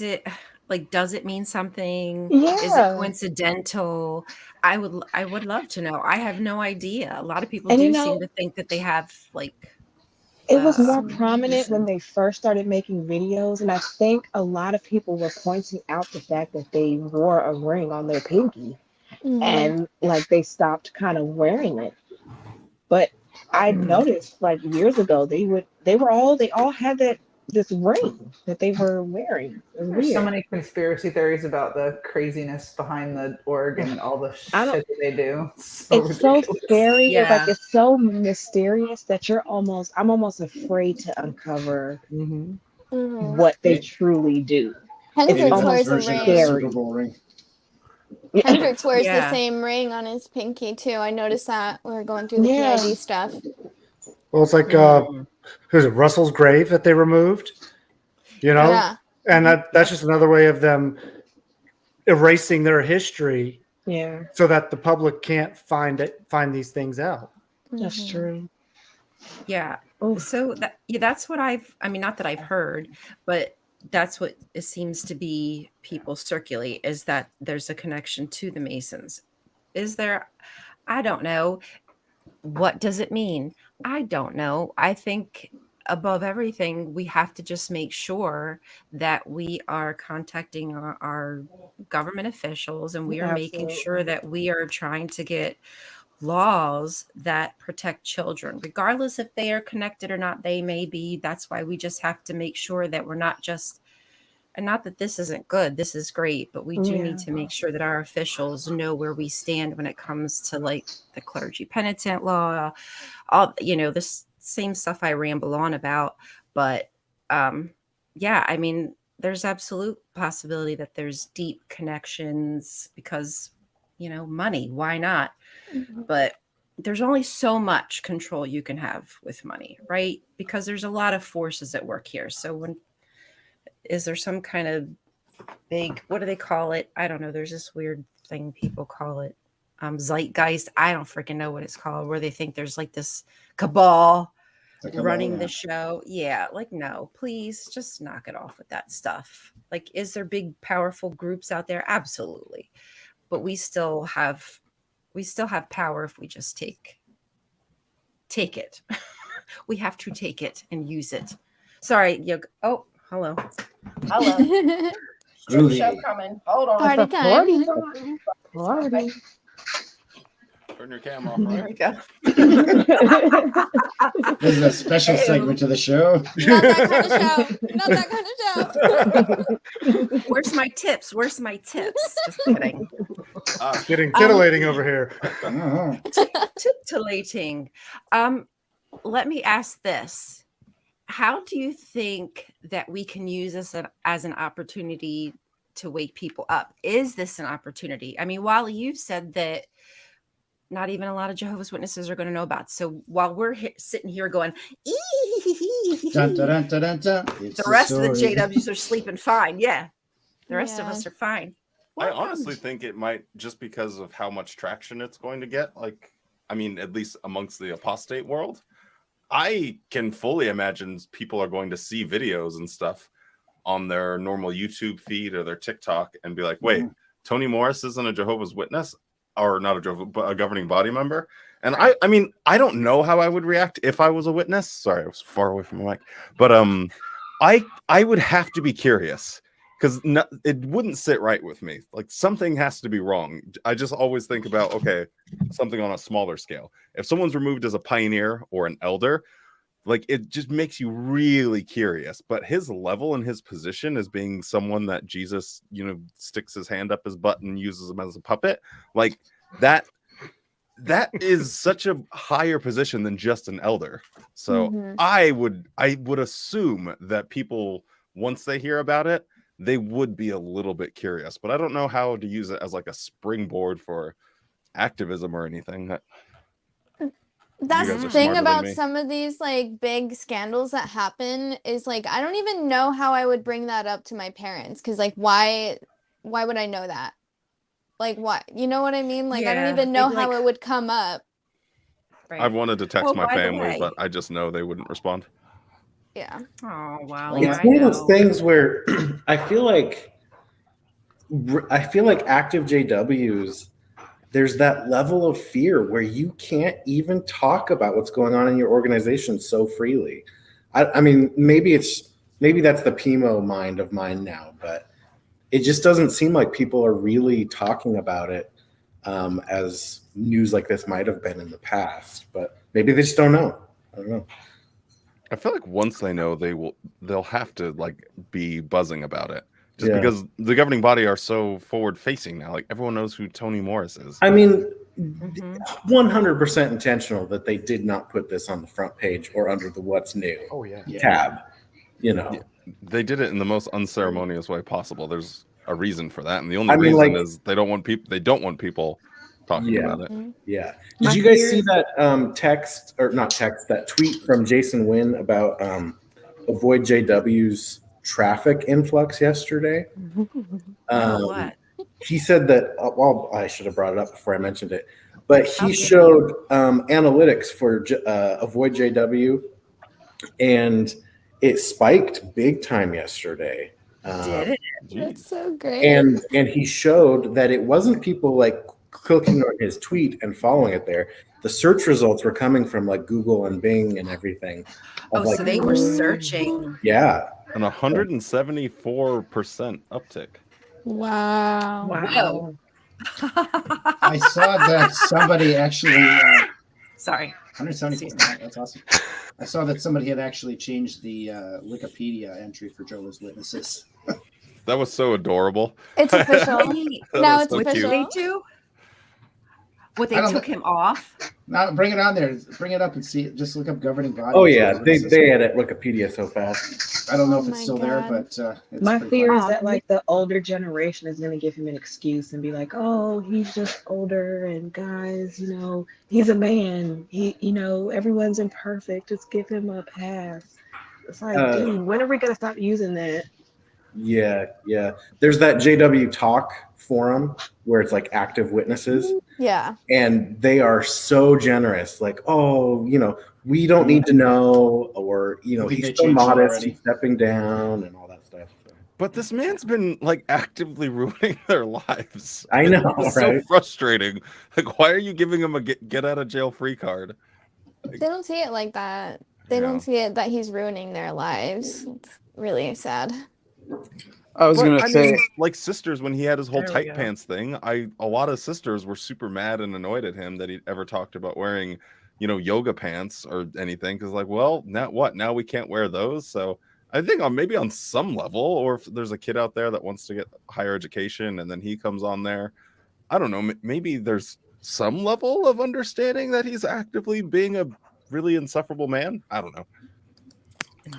it like, does it mean something? Is it Yeah. coincidental? I would love to know. I have no idea. A lot of people And do you know, seem to think that they have like it was more uh, prominent when they first started making videos, and I think a lot of people were pointing out the fact that they wore a ring on their pinky, and like they stopped kind of wearing it. But I noticed like years ago they all had this ring that they were wearing. It was There's so weird. many conspiracy theories about the craziness behind the org and all the I don't- shit that they do. It's It's so ridiculous. scary. It's like Yeah. it's so mysterious that I'm almost afraid to uncover what they truly do. Maybe Hendrix that's wears a version of the ring. Super Bowl ring. Hendrix wears the Yeah. same ring on his pinky too. I noticed that when we were going through the Yeah. PID stuff. Well, it's like who's it? Russell's grave that they removed. You know, Yeah. and that's just another way of them erasing their history, Yeah, so that the public can't find these things out. that's true. Yeah. Oof. So that's what not that I've heard, but that's what it seems to be people circulate, is that there's a connection to the Masons. Is there? I don't know. What does it mean? I don't know. I think above everything, we have to just make sure that we are contacting our government officials, and we are making sure that we are trying to get laws that protect children, regardless if they are connected or not. They may be. That's why we just have to make sure that we're not just, and not that this isn't good, this is great, but we do need to make sure that our officials know where we stand when it comes to like the clergy penitent law, all, this same stuff I ramble on about. But yeah, I mean, there's absolute possibility that there's deep connections because, money, why not? But there's only so much control you can have with money, right? Because there's a lot of forces at work here. So is there some kind of big, what do they call it? I don't know. There's this weird thing people call it. Zeitgeist. I don't freaking know what it's called, where they think there's like this cabal running the show. Yeah. Like, no, please just knock it off with that stuff. Like, is there big, powerful groups out there? Absolutely. But we still have power if we just take it. We have to take it and use it. Sorry. Hello. Groovy. Show coming. Hold on. Party time. Party. Turn your camera off, There right? we go. This is a special segment to the show. Not that kind of show. Not that kind of show. Where's my tips? Where's my tips? Just kidding. Getting titillating over here. Oh. Titillating. Let me ask this. How do you think that we can use this as an opportunity to wake people up? Is this an opportunity? I mean, Wally, you've said that not even a lot of Jehovah's Witnesses are going to know about. So while we're sitting here going, Dun, dun, dun, dun, dun, dun. the rest of the JWs are sleeping fine. Yeah. The rest of us are fine. I honestly think it might, just because of how much traction it's going to get. Like, I mean, at least amongst the apostate world, I can fully imagine people are going to see videos and stuff on their normal YouTube feed or their TikTok and be like, wait, Tony Morris isn't a Jehovah's Witness, or not a Jehovah, but a governing body member. And I mean, I don't know how I would react if I was a witness. Sorry, I was far away from the mic. But I would have to be curious, because it wouldn't sit right with me. Like, something has to be wrong. I just always think about, okay, something on a smaller scale. If someone's removed as a pioneer or an elder, like, it just makes you really curious. But his level and his position as being someone that Jesus, sticks his hand up his butt and uses him as a puppet, like that is such a higher position than just an elder. So I would assume that people, once they hear about it, they would be a little bit curious. But I don't know how to use it as like a springboard for activism or anything. That's the thing about some of these like big scandals that happen is like, I don't even know how I would bring that up to my parents, because like why would I know that? Like, what, you know what I mean? Like, I don't even know how it would come up. Right. I've wanted to text my family, but I just know they wouldn't respond. Yeah. Oh wow. It's one of those things where I feel like active JWs, there's that level of fear where you can't even talk about what's going on in your organization so freely. I mean, maybe that's the PMO mind of mine now, but it just doesn't seem like people are really talking about it as news like this might have been in the past. But maybe they just don't know. I don't know. I feel like once they know, they'll have to like be buzzing about it. Just because the governing body are so forward-facing now. Like, everyone knows who Tony Morris is. I mean, 100% intentional that they did not put this on the front page or under the What's New tab. Yeah. They did it in the most unceremonious way possible. There's a reason for that, and the only reason is they don't want people talking about it. Yeah. Did you guys see that that tweet from Jason Wynn about Avoid JW's traffic influx yesterday? What? He said that, well, I should have brought it up before I mentioned it, but he showed analytics for Avoid JW, and it spiked big time yesterday. Did it? That's so great. And he showed that it wasn't people like clicking on his tweet and following it there. The search results were coming from like Google and Bing and everything. So they were searching. Yeah. An 174% uptick. Wow. I saw that somebody actually. Sorry. 174. That's awesome. I saw that somebody had actually changed the Wikipedia entry for Jehovah's Witnesses. That was so adorable. It's official. Now it's so official. They do? What, they took him off? No, bring it on there. Bring it up and see it. Just look up governing body. Oh yeah, they edit Wikipedia so fast. I don't know if it's still there, but it's my fear funny. is that like the older generation is going to give him an excuse and be like, "Oh, he's just older, and guys, he's a man. Everyone's imperfect. Just give him a pass." It's like, dude, when are we going to stop using that? Yeah. There's that JW Talk forum where it's like active witnesses. Yeah. And they are so generous. Like, we don't need to know, or he's so modest, he's stepping down and all that stuff. So. But this man's been like actively ruining their lives. I know, it's right? so frustrating. Like, why are you giving him a get out of jail free card? They don't see it like that. They don't see it that he's ruining their lives. It's really sad. I was But, gonna I say, mean, like sisters, when he had his whole There we tight go. pants thing, a lot of sisters were super mad and annoyed at him that he ever talked about wearing, yoga pants or anything. Because like, well, now what? Now we can't wear those. So I think maybe on some level, or if there's a kid out there that wants to get higher education and then he comes on there, I don't know. Maybe there's some level of understanding that he's actively being a really insufferable man. I don't know.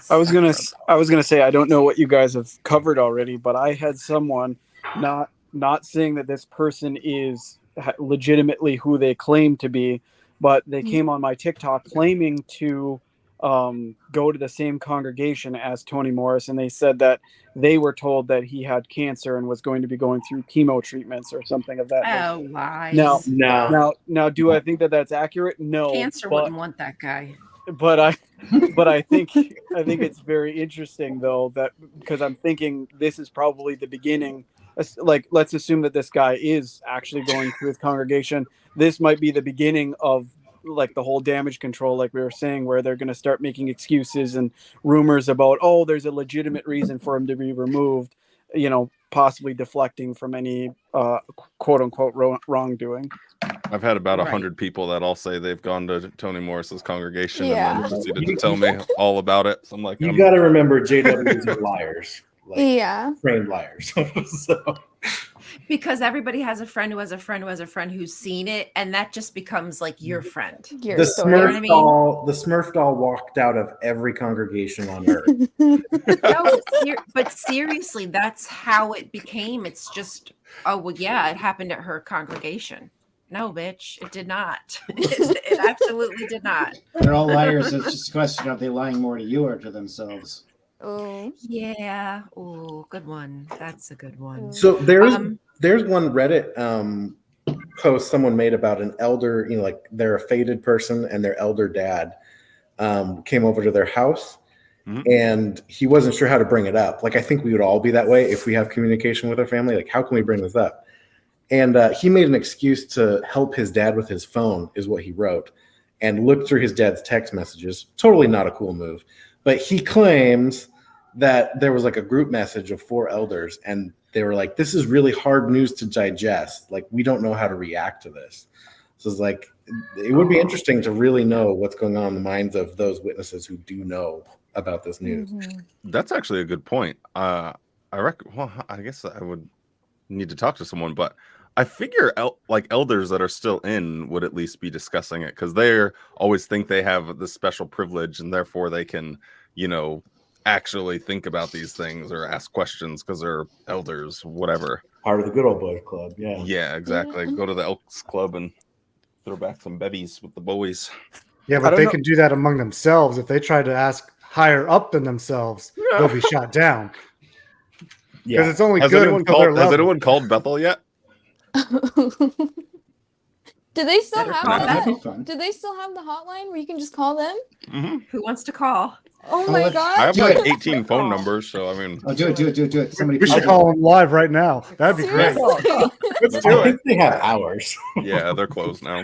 I was gonna say, I don't know what you guys have covered already, but I had someone not saying that this person is legitimately who they claim to be, but they came on my TikTok claiming to go to the same congregation as Toni Morris, and they said that they were told that he had cancer and was going to be going through chemo treatments or something of that nature. Oh, lies. Now, do I think that that's accurate? No. Cancer but, wouldn't want that guy. but I think it's very interesting though, that because I'm thinking this is probably the beginning. Like, let's assume that this guy is actually going through his congregation. This might be the beginning of like the whole damage control, like we were saying, where they're going to start making excuses and rumors about, oh, there's a legitimate reason for him to be removed, possibly deflecting from any quote unquote wrongdoing. I've had about Right. 100 people that all say they've gone to Toni Morris's congregation Yeah. and then proceeded to tell me all about it. So I'm like, You got to remember, JWs are liars, like Yeah. trained liars. So Because everybody has a friend who has a friend who has a friend who's seen it, and that just becomes like your friend. Your the story. You know what I mean? The Smurf doll walked out of every congregation on earth. No, but seriously, that's how it became. It's just, oh, well, yeah, it happened at her congregation. No, bitch, it did not. It absolutely did not. They're all liars. It's just a question of they lying more to you or to themselves. Oh. Yeah. Oh, good one. That's a good one. So there's Um, one Reddit post someone made about an elder, like they're a faded person and their elder dad came over to their house. And he wasn't sure how to bring it up. Like, I think we would all be that way if we have communication with our family. Like, how can we bring this up? And he made an excuse to help his dad with his phone, is what he wrote, and looked through his dad's text messages. Totally not a cool move. But he claims that there was like a group message of 4 elders, and they were like, this is really hard news to digest. Like, we don't know how to react to this. So it's like, it would be interesting to really know what's going on in the minds of those witnesses who do know about this news. That's actually a good point. I guess I would need to talk to someone, but I figure like elders that are still in would at least be discussing it, because they always think they have this special privilege and therefore they can, actually think about these things or ask questions because they're elders, whatever. Part of the good old boys club. Yeah. Yeah, exactly. Go to the Elks Club and throw back some bevies with the boys. Yeah, but they can do that among themselves. If they try to ask higher up than themselves, they'll be shot down. Because it's only Has good anyone until they're called, has anyone called Bethel yet? Do they still have That'd be that? fun. Do they still have the hotline where you can just call them? Who wants to call? Oh my let's- god. I have Do like it. 18 phone numbers, so I mean, Oh, do it. Somebody We should call them live right now. That'd be great. Seriously. Let's I do it. think they have hours. yeah, they're closed now.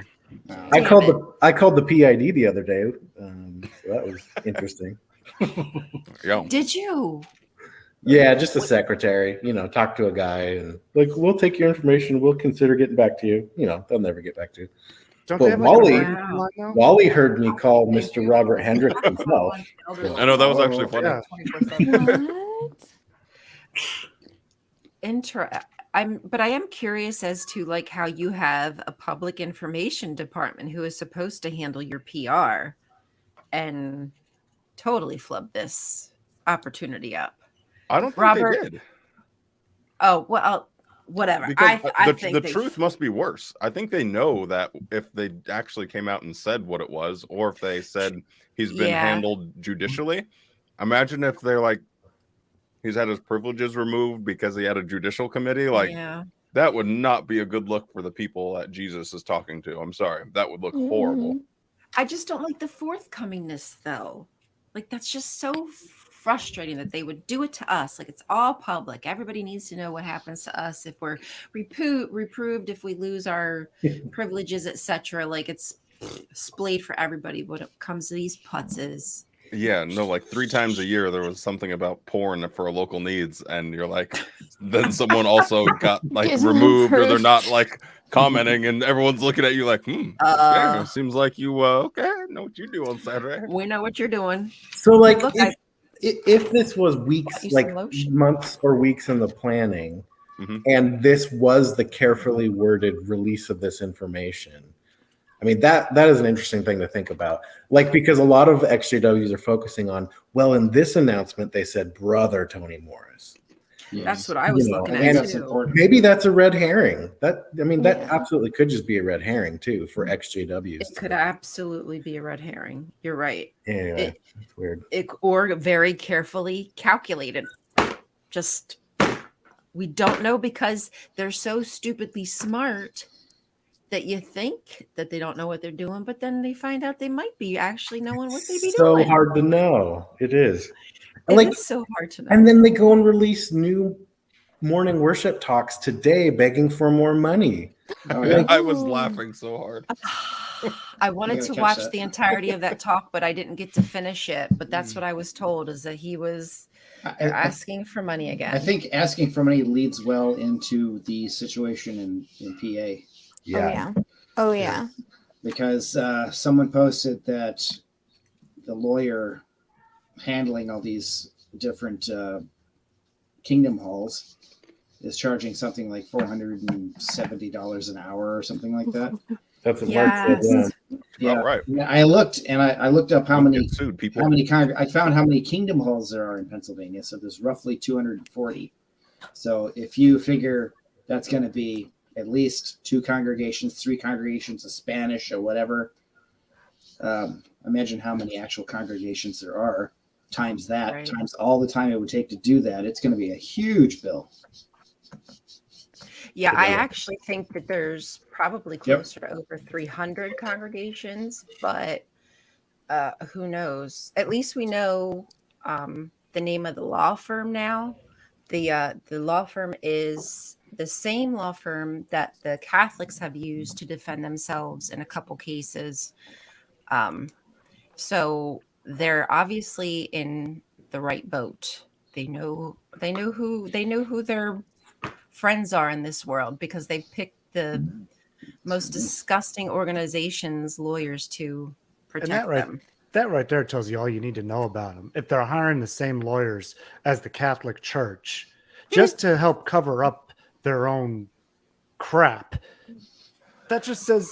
I called the PID the other day. So that was interesting. Yeah. Did you? Yeah, just a secretary. Talk to a guy and like, we'll take your information. We'll consider getting back to you. They'll never get back to you. Don't But they have like Wally- a radio line now? Wally heard me call Mr. Robert Hendricks himself. I know, that was actually funny. Yeah. What? I am curious as to like how you have a public information department who is supposed to handle your PR and totally flub this opportunity up. I don't think Robert- they did. Oh, well, whatever. Because I the think truth must be worse. I think they know that if they actually came out and said what it was, or if they said he's been Yeah. handled judicially. Imagine if they're like, he's had his privileges removed because he had a judicial committee. Like, yeah. that would not be a good look for the people that Jesus is talking to. I'm sorry. That would look horrible. I just don't like the forthcomingness though. Like, that's just so frustrating that they would do it to us. Like, it's all public. Everybody needs to know what happens to us if we're reproved, if we lose our privileges, etc. Like, it's splayed for everybody when it comes to these putzes. Yeah, no, like 3 times a year there was something about porn for local needs, and you're like, then someone also got like Is removed, or they're approved. not like commenting, and everyone's looking at you like, okay, seems like you okay, I know what you do on Saturday. We know what you're doing. So, like, Look, if this was weeks, you like some lotion. months or weeks in the planning, and this was the carefully worded release of this information, I mean, that is an interesting thing to think about. Like, because a lot of XJWs are focusing on, well, in this announcement, they said brother Tony Morris. That's what I was looking and at too. maybe that's a red herring. That Yeah. absolutely could just be a red herring too for XJWs. It could absolutely be a red herring. You're right. Anyway, it's weird. Or very carefully calculated. Just we don't know because they're so stupidly smart that you think that they don't know what they're doing, but then they find out they might be actually knowing what they be So doing. hard to know. It is. It is so hard to know. And then they go and release new morning worship talks today, begging for more money. I was laughing so hard. I wanted gotta to catch watch that. the entirety of that talk, but I didn't get to finish it. But that's what I was told, is that he was I asking for money again. I think asking for money leads well into the situation in PA. Oh yeah. Because someone posted that the lawyer handling all these different kingdom halls is charging something like $470 an hour or something like that. That's what Mark said. Yeah, right. Yeah, I looked up how many sued people. I found how many kingdom halls there are in Pennsylvania. So there's roughly 240. So if you figure that's going to be at least 2 congregations, 3 congregations of Spanish or whatever, imagine how many actual congregations there are. Times that, Right. times all the time it would take to do that, it's going to be a huge bill. Yeah, I actually think that there's probably closer to over 300 congregations, but who knows? At least we know the name of the law firm now. The law firm is the same law firm that the Catholics have used to defend themselves in a couple cases. So they're obviously in the right boat. They know who their friends are in this world, because they picked the most disgusting organizations, lawyers, to protect them. That right there tells you all you need to know about them. If they're hiring the same lawyers as the Catholic Church just to help cover up their own crap, that just says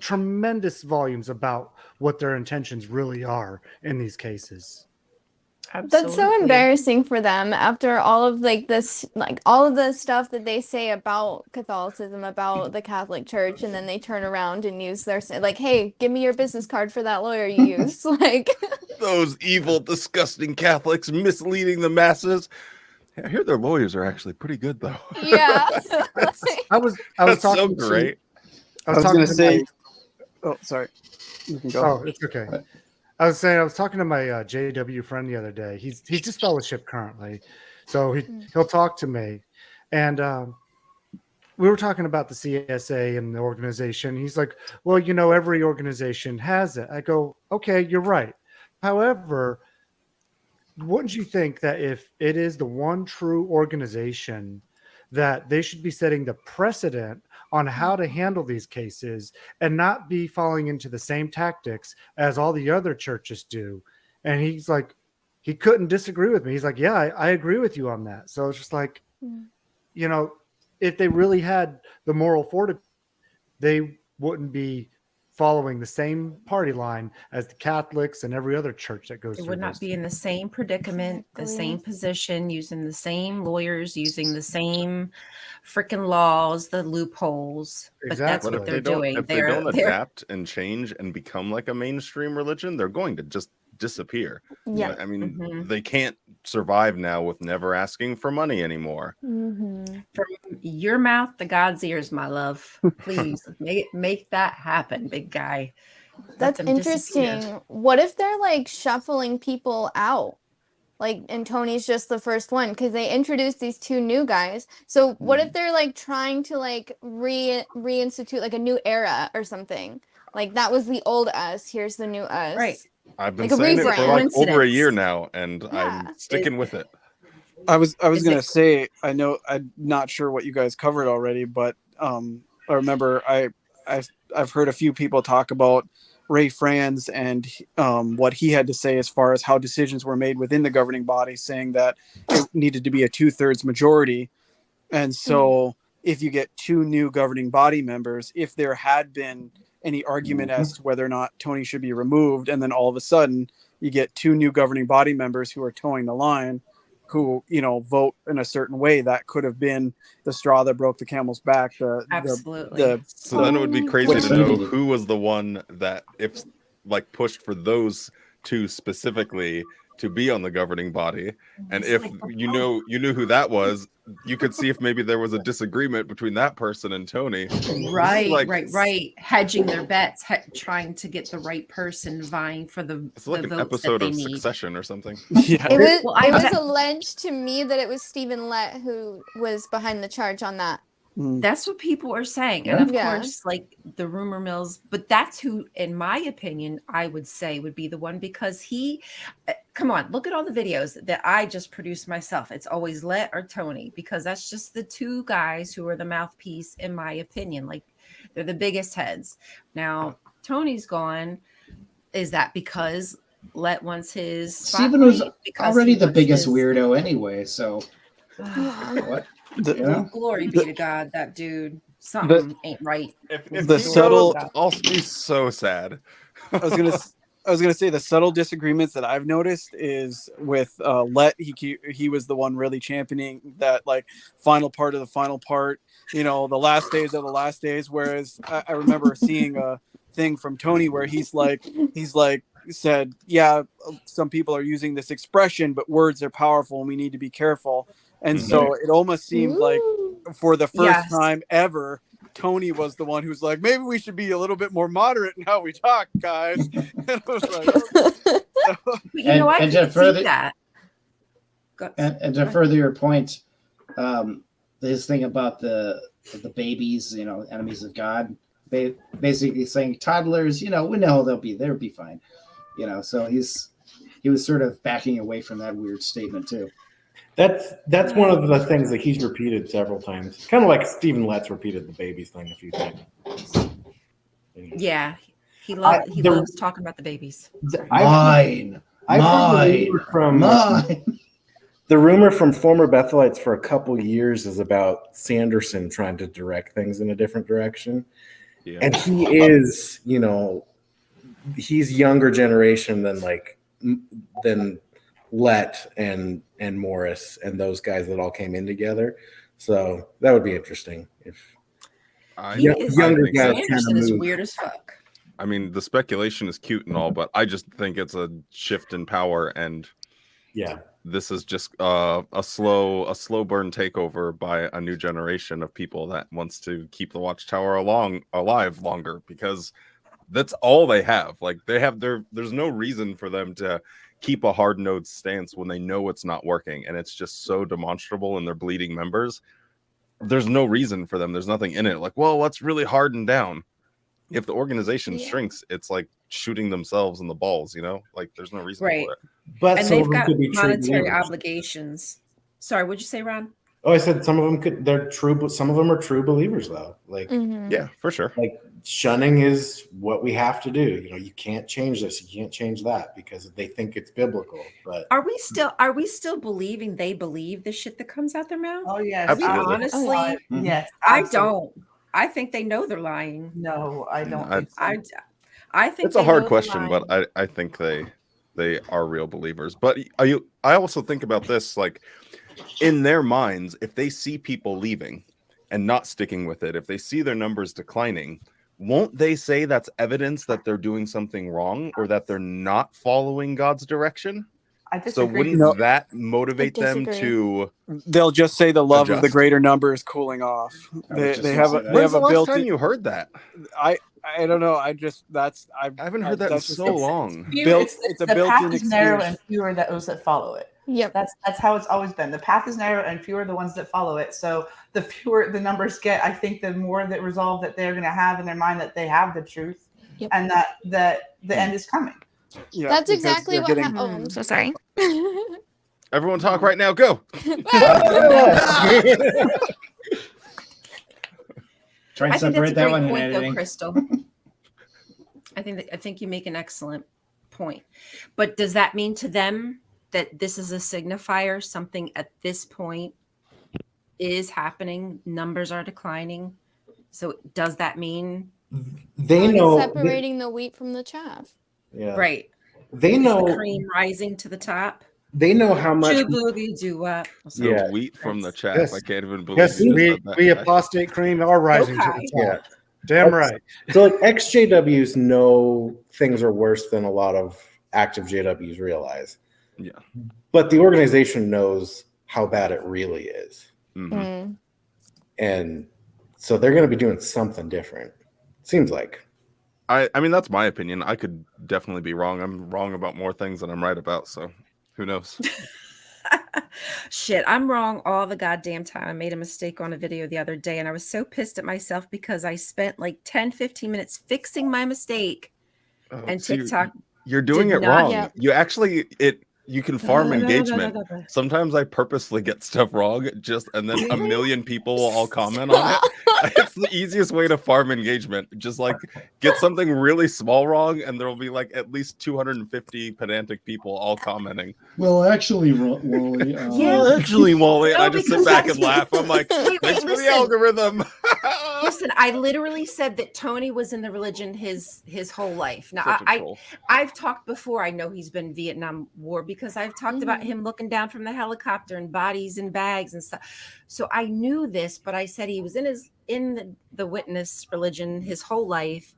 tremendous volumes about what their intentions really are in these cases. That's so embarrassing for them after all of all of the stuff that they say about Catholicism, about the Catholic Church, and then they turn around and use their hey, give me your business card for that lawyer you use. Those evil, disgusting Catholics misleading the masses. I hear their lawyers are actually pretty good, though. Yeah. I was That's talking so great. I was talking going to say. my- Oh, sorry. You can go. Oh, it's okay. I was talking to my JW friend the other day. He's just fellowship currently, so he'll talk to me, and we were talking about the CSA and the organization. He's like, "Well, every organization has it." I go, "Okay, you're right. However, wouldn't you think that if it is the one true organization, that they should be setting the precedent on how to handle these cases and not be falling into the same tactics as all the other churches do?" And he's like, he couldn't disagree with me. He's like, "Yeah, I agree with you on that." So it's just like, if they really had the moral fortitude, they wouldn't be following the same party line as the Catholics and every other church that goes It through would not this. be in the same predicament, the same position, using the same lawyers, using the same freaking laws, the loopholes. But that's Exactly. what they're If they doing. don't adapt and change and become like a mainstream religion, they're going to just disappear. Yeah. I mean, they can't survive now with never asking for money anymore. Mm-hmm. From your mouth to God's ears, my love. Please make that happen, big guy. Let That's them interesting. disappear. What if they're shuffling people out? And Tony's just the first one, because they introduced these 2 new guys. So what if they're trying to reinstitute a new era or something? Like that was the old us. Here's the new us. Right. I've been Like a saying it for rebrand. like over a year Coincidence. now, and Yeah. I'm sticking with it. I was Is gonna it- say, I know I'm not sure what you guys covered already, but I remember I've heard a few people talk about Ray Franz and what he had to say as far as how decisions were made within the governing body, saying that it needed to be a 2/3 majority. And so if you get 2 new governing body members, if there had been any argument as to whether or not Tony should be removed, and then all of a sudden you get 2 new governing body members who are towing the line, who, you know, vote in a certain way, that could have been the straw that broke the camel's back. Absolutely. So then it would be crazy What's to know needed? who was the one that, if like pushed for those 2 specifically to be on the governing body, and if you knew who that was, you could see if maybe there was a disagreement between that person and Tony. Right, like- right. Hedging their bets, trying to get the right person, vying for the It's like the an votes episode that they of need. Succession or something. Yeah. It was Well, it I- was alleged to me that it was Stephen Lett who was behind the charge on that. That's what people are saying. And of Yeah. course, like the rumor mills, but that's who, in my opinion, I would say would be the one, because he, come on, look at all the videos that I just produced myself. It's always Let or Tony, because that's just the 2 guys who are the mouthpiece, in my opinion. Like they're the biggest heads. Now, Tony's gone. Is that because Let wants his Stephen was spotlight? Because already he the wants biggest his- weirdo anyway, so Yeah. what? The- You know? Glory be to God, that dude. Something ain't right. If The he subtle- goes, I'll be so sad. I was gonna say the subtle disagreements that I've noticed is with Let. He was the one really championing that like final part of the final part. You know, the last days of the last days. Whereas I remember seeing a thing from Tony where he's like said, yeah, some people are using this expression, but words are powerful and we need to be careful. And so it almost seemed like for the first Yes. time ever, Tony was the one who's like, maybe we should be a little bit more moderate in how we talk, guys. And I was like, okay. But you know, I and can to further- see that. And to further your point, this thing about the babies, you know, enemies of God, basically saying toddlers, you know, we know they'll be fine, you know. So he was sort of backing away from that weird statement too. That's one of the things that he's repeated several times. Kind of like Stephen Letts repeated the babies thing a few times. Yeah, he I- loves talking about the babies. Mine, I've heard the rumor from mine. the rumor from former Bethelites for a couple years is about Sanderson trying to direct things in a different direction. Yeah. And he is, you know, he's younger generation than Let and Morris and those guys that all came in together. So that would be interesting if younger think guys so. Anderson is move. weird as fuck. I mean, the speculation is cute and all, but I just think it's a shift in power, and Yeah. this is just a slow burn takeover by a new generation of people that wants to keep the Watchtower alive longer, because that's all they have. Like there's no reason for them to keep a hard-nosed stance when they know it's not working, and it's just so demonstrable in their bleeding members. There's no reason for them. There's nothing in it. Like, well, let's really harden down. If the organization shrinks, it's like shooting themselves in the balls, you know? Like there's no reason Right. for it. But And some they've of them got could be true monetary believers. obligations. Sorry, what'd you say, Ron? Oh, I said some of them they're true, but some of them are true believers though. Like Mhm. Yeah, for sure. like shunning is what we have to do. You know, you can't change this, you can't change that because they think it's biblical. But Are we still believing they believe the shit that comes out their mouth? Oh yes, Absolutely. Honestly, yes. I absolutely. don't. I think they know they're lying. No, I don't. I- think so. I think It's a they hard know they're question, lying. but I think they are real believers. But I also think about this, like in their minds, if they see people leaving and not sticking with it, if they see their numbers declining, won't they say that's evidence that they're doing something wrong or that they're not following God's direction? I So disagree. wouldn't that motivate them disagree. to? They'll just say the love of the Adjust. greater number is cooling off. I They, was just they gonna have say a that. they When's have the a last built time you heard that? I don't know. I haven't heard that in that's just so a- long. built- It's it's a the built-in path is narrow excuse. and fewer those that follow it. Yep. That's how it's always been. The path is narrow and fewer the ones that follow it. So the fewer the numbers get, I think the more that resolve that they're going to have in their mind that they have the truth Yep. and that the end is coming. Yeah, That's because exactly they're what getting- happened. Oh, I'm so sorry. Everyone talk right now. Go. Try and I think that's separate a that great one in point, though, editing. Crystal. I think you make an excellent point. But does that mean to them that this is a signifier? Something at this point is happening. Numbers are declining. So does that mean They know. separating the wheat from the chaff? Yeah. right? They Is know. the cream rising to the top? They know how much. Boogie-doo-wop. The Yeah. wheat from the chaff. Yes. I can't even believe Yes, you we said that. apostate cream are rising to Okay. the Yeah. top. Damn right. So like XJWs know things are worse than a lot of active JWs realize. Yeah. But the organization knows how bad it really is. Mhm. Mm. And so they're going to be doing something different. Seems like. I mean, that's my opinion. I could definitely be wrong. I'm wrong about more things than I'm right about. So who knows? Shit, I'm wrong all the goddamn time. I made a mistake on a video the other day and I was so pissed at myself because I spent like 10-15 minutes fixing my mistake Oh, and so TikTok. you're doing did it not- wrong. Yep. You actually you can farm engagement. Sometimes I purposely get stuff wrong, and then a million people will all comment on it. It's the easiest way to farm engagement. Just like get something really small wrong, and there will be like at least 250 pedantic people all commenting. Well, actually, Wally. Yeah. Actually, Wally, and No, I just sit because back that's- and laugh. I'm like, Wait, thanks for the listen. algorithm. Listen, I literally said that Tony was in the religion his whole life. Now, Such a troll. I've talked before. I know he's been Vietnam War because I've talked about him looking down from the helicopter and bodies in bags and stuff. So I knew this, but I said he was in the witness religion his whole life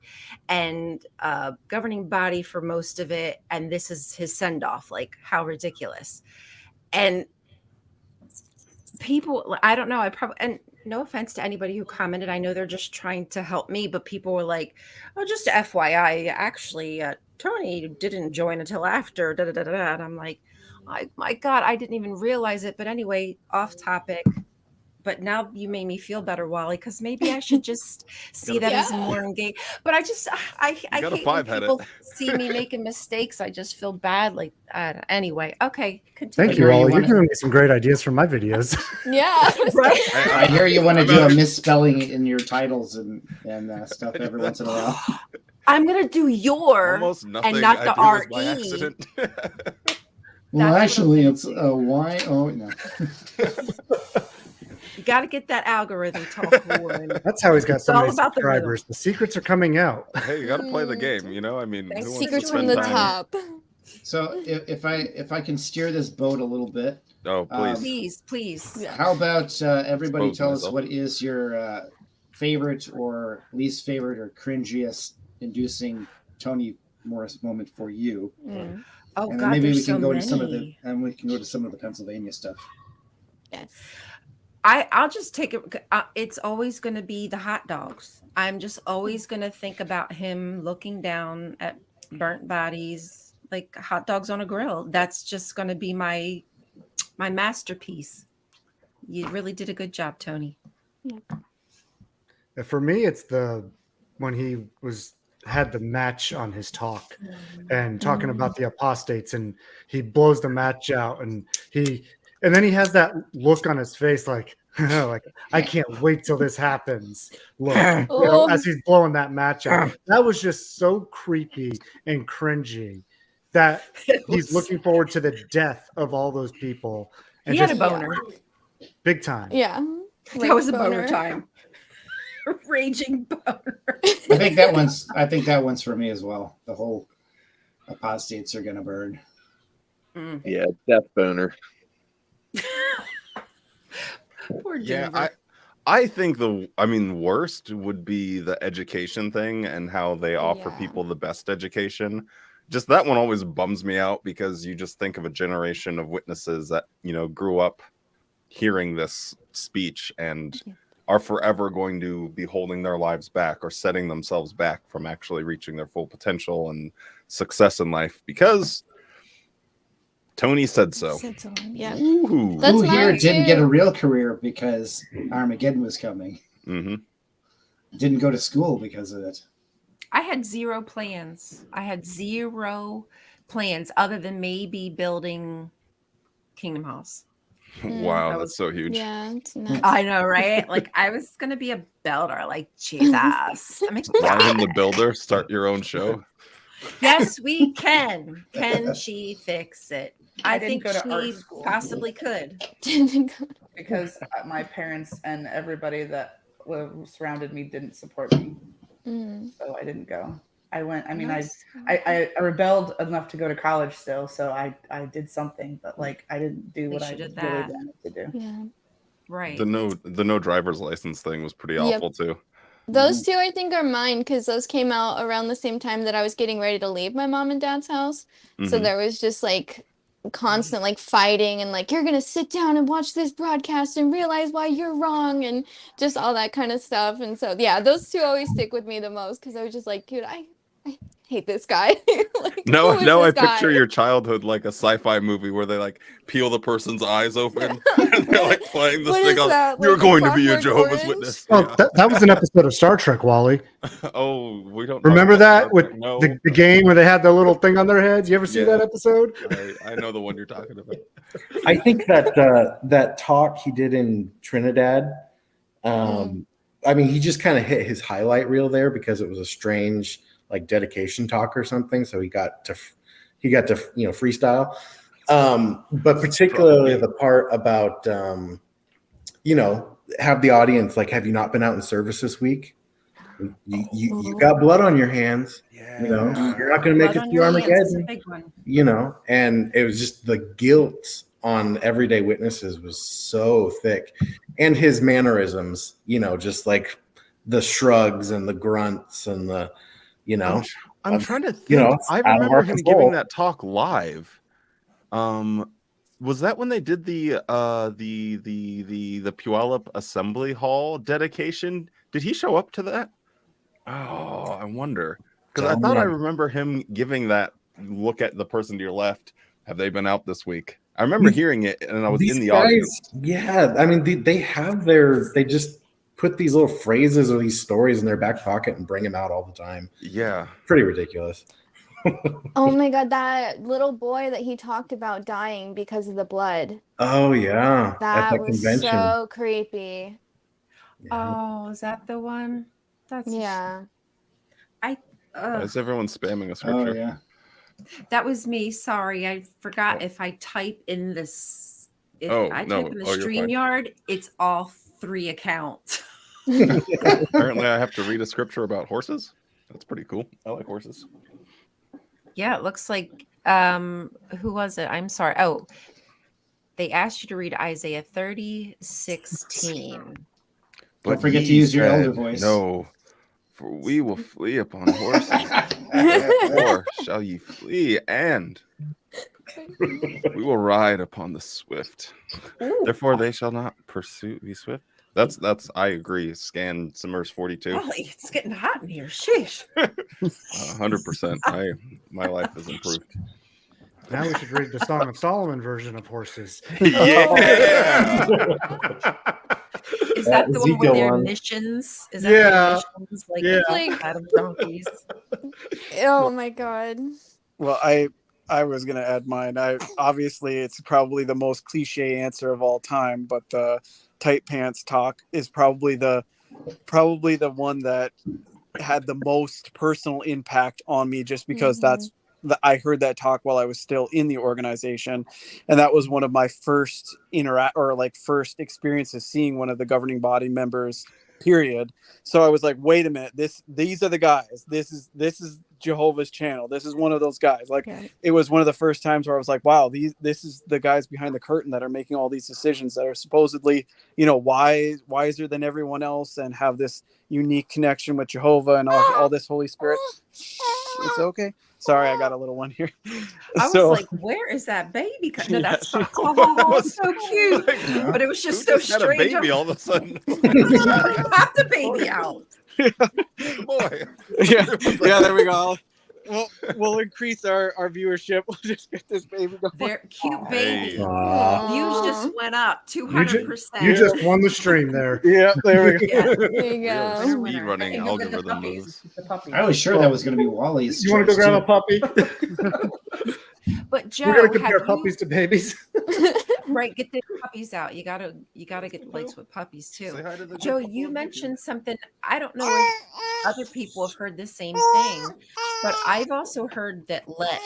and governing body for most of it. And this is his send off. Like, how ridiculous. And people, I don't know. And no offense to anybody who commented. I know they're just trying to help me, but people were like, oh, just FYI, actually, Tony didn't join until after. Da, da, da, da, da. And I'm like, my God, I didn't even realize it. But anyway, off topic. But now you made me feel better, Wally, because maybe I should just see that as more engaged. But I hate when people see me making mistakes. I just feel bad. Like, anyway, okay. Continue. Thank you, Wally. You're giving me some great ideas for my videos. Yeah. Right. I hear you want to do a misspelling in your titles and stuff every once in a while. I'm gonna do your Almost nothing and not I the do is by RE. accident. Well, actually, it's a Y. Oh no. You got to get that algorithm talk going. That's how he's got so It's all many about the rhythm. subscribers. The secrets are coming out. Hey, you got to play the game, you know. I mean, who wants to Secrets spend from the time- top. So if I can steer this boat a little bit, Oh, please. Please. how about everybody Expose tell us myself. what is your favorite or least favorite or cringiest inducing Toni Morris moment for you? Mm. Oh And then God, maybe we there's can so go many. to some of the Pennsylvania stuff. Yes. I'll just take it. It's always going to be the hot dogs. I'm just always going to think about him looking down at burnt bodies, like hot dogs on a grill. That's just going to be my masterpiece. You really did a good job, Tony. For me, it's when he had the match on his talk and talking about the apostates, and he blows the match out, and then he has that look on his face like like I can't wait till this happens. Look, as he's blowing that match out. That was just so creepy and cringy that he's looking forward to the death of all those people. And He had a just boner. big time. Yeah. That was a boner time. Raging boner. I think that one's for me as well. The whole apostates are gonna burn. Yeah, death boner. Poor Yeah, Denver. I think worst would be the education thing and how they offer Yeah. people the best education. Just that one always bums me out because you just think of a generation of witnesses that, grew up hearing this speech and are forever going to be holding their lives back or setting themselves back from actually reaching their full potential and success in life because Tony said so. Yeah. Ooh. That's Who here mine didn't too. get a real career because Armageddon was coming? Mm-hmm. Didn't go to school because of it. I had zero plans. Other than maybe building Kingdom House. Wow, That that's so huge. Yeah, it's nuts. I know, right? Like I was gonna be a builder, like Jesus. I mean, Ryan the Builder, start your own show. yes, we can. Can she fix it? I didn't think go to art she school. possibly could. Because my parents and everybody that surrounded me didn't support me, so I didn't go. I went. I mean, I rebelled enough to go to college still, so I did something, but like I didn't do what I really wanted to do. Yeah. Right. The no driver's license thing was pretty Yep. awful too. Those two, I think, are mine because those came out around the same time that I was getting ready to leave my mom and dad's house. So Mhm. there was just like constant like fighting and like, you're going to sit down and watch this broadcast and realize why you're wrong and just all that kind of stuff. And so, yeah, those two always stick with me the most because I was just like, dude, I hate this guy. Like, No, who is no, I this guy? picture your childhood like a sci-fi movie where they like peel the person's eyes open and they're like playing this What thing is on. that, You're like going to be a Clockwork Jehovah's Orange? Witness. Oh, Yeah. that was an episode of Star Trek, Wally. Oh, we don't Remember talk about that Star with Trek. No. the game where they had the little thing on their heads? You ever see Yeah. that episode? I know the one you're talking about. I think that that talk he did in Trinidad, I mean, he just kind of hit his highlight reel there because it was a strange like dedication talk or something. So he got to freestyle. But particularly the part about have the audience like, have you not been out in service this week? You got blood on your hands. Yeah. You're not going to make it through Armageddon. And it was just the guilt on everyday witnesses was so thick, and his mannerisms, just like the shrugs and the grunts and the, I'm trying to think. I remember him giving that talk live. Was that when they did the Puyallup Assembly Hall dedication? Did he show up to that? Oh, I wonder. Because I thought I remember him giving that look at the person to your left. Have they been out this week? I remember hearing it, and I was in the audience. Yeah, I mean, they just put these little phrases or these stories in their back pocket and bring them out all the time. Yeah. Pretty ridiculous. Oh my God, that little boy that he talked about dying because of the blood. Oh, yeah. That was so creepy. Oh, is that the one? That's yeah. Why is everyone spamming a scripture? Oh, yeah. That was me. Sorry, I forgot. If I type in this, StreamYard, it's all 3 accounts. Apparently, I have to read a scripture about horses. That's pretty cool. I like horses. Yeah, it looks like who was it? I'm sorry. Oh, they asked you to read Isaiah 30:16. Don't forget to use your elder voice. No, for we will flee upon horses. Or shall ye flee, and we will ride upon the swift. Ooh. Therefore, they shall not be swift. That's. I agree. Scan Simmers 42. Golly, it's getting hot in here. Sheesh. 100%. My life has improved. Now we should read the Song of Solomon version of horses. Yeah. Is that the one with their missions? Is that Yeah. the missions? Like, Yeah. Like- out of donkeys. Oh my God. Well, I was gonna add mine. Obviously it's probably the most cliche answer of all time, but the tight pants talk is probably the one that had the most personal impact on me, just because I heard that talk while I was still in the organization, and that was one of my first first experiences seeing one of the governing body members. Period. So I was like, wait a minute, these are the guys. This is Jehovah's channel. This is one of those guys. Like, it was one of the first times where I was like, wow, this is the guys behind the curtain that are making all these decisions that are supposedly, wiser than everyone else and have this unique connection with Jehovah and all this Holy Spirit. It's okay. Sorry, I got a little one here. I was like, where is that baby? No, that's so cute. But it was just so Had strange. a baby all of a sudden. Pop the baby out. Boy. Yeah, there we go. we'll increase our viewership. We'll just get this baby going. They're cute baby. Hey. Views just went up You 200%. just won the stream there. Yeah, there we go. Yeah. There you We are go. Winner. speed running Go get the algorithm puppies. moves. The puppy. I was sure that was going to be Wally's. You want to go choice, grab too. a puppy? But Joe, We're gonna compare have puppies to babies. right, get the puppies out. You gotta get likes with puppies Say too. hi to the Joe, good you couple. mentioned something. I don't know if other people have heard the same thing, but I've also heard that Let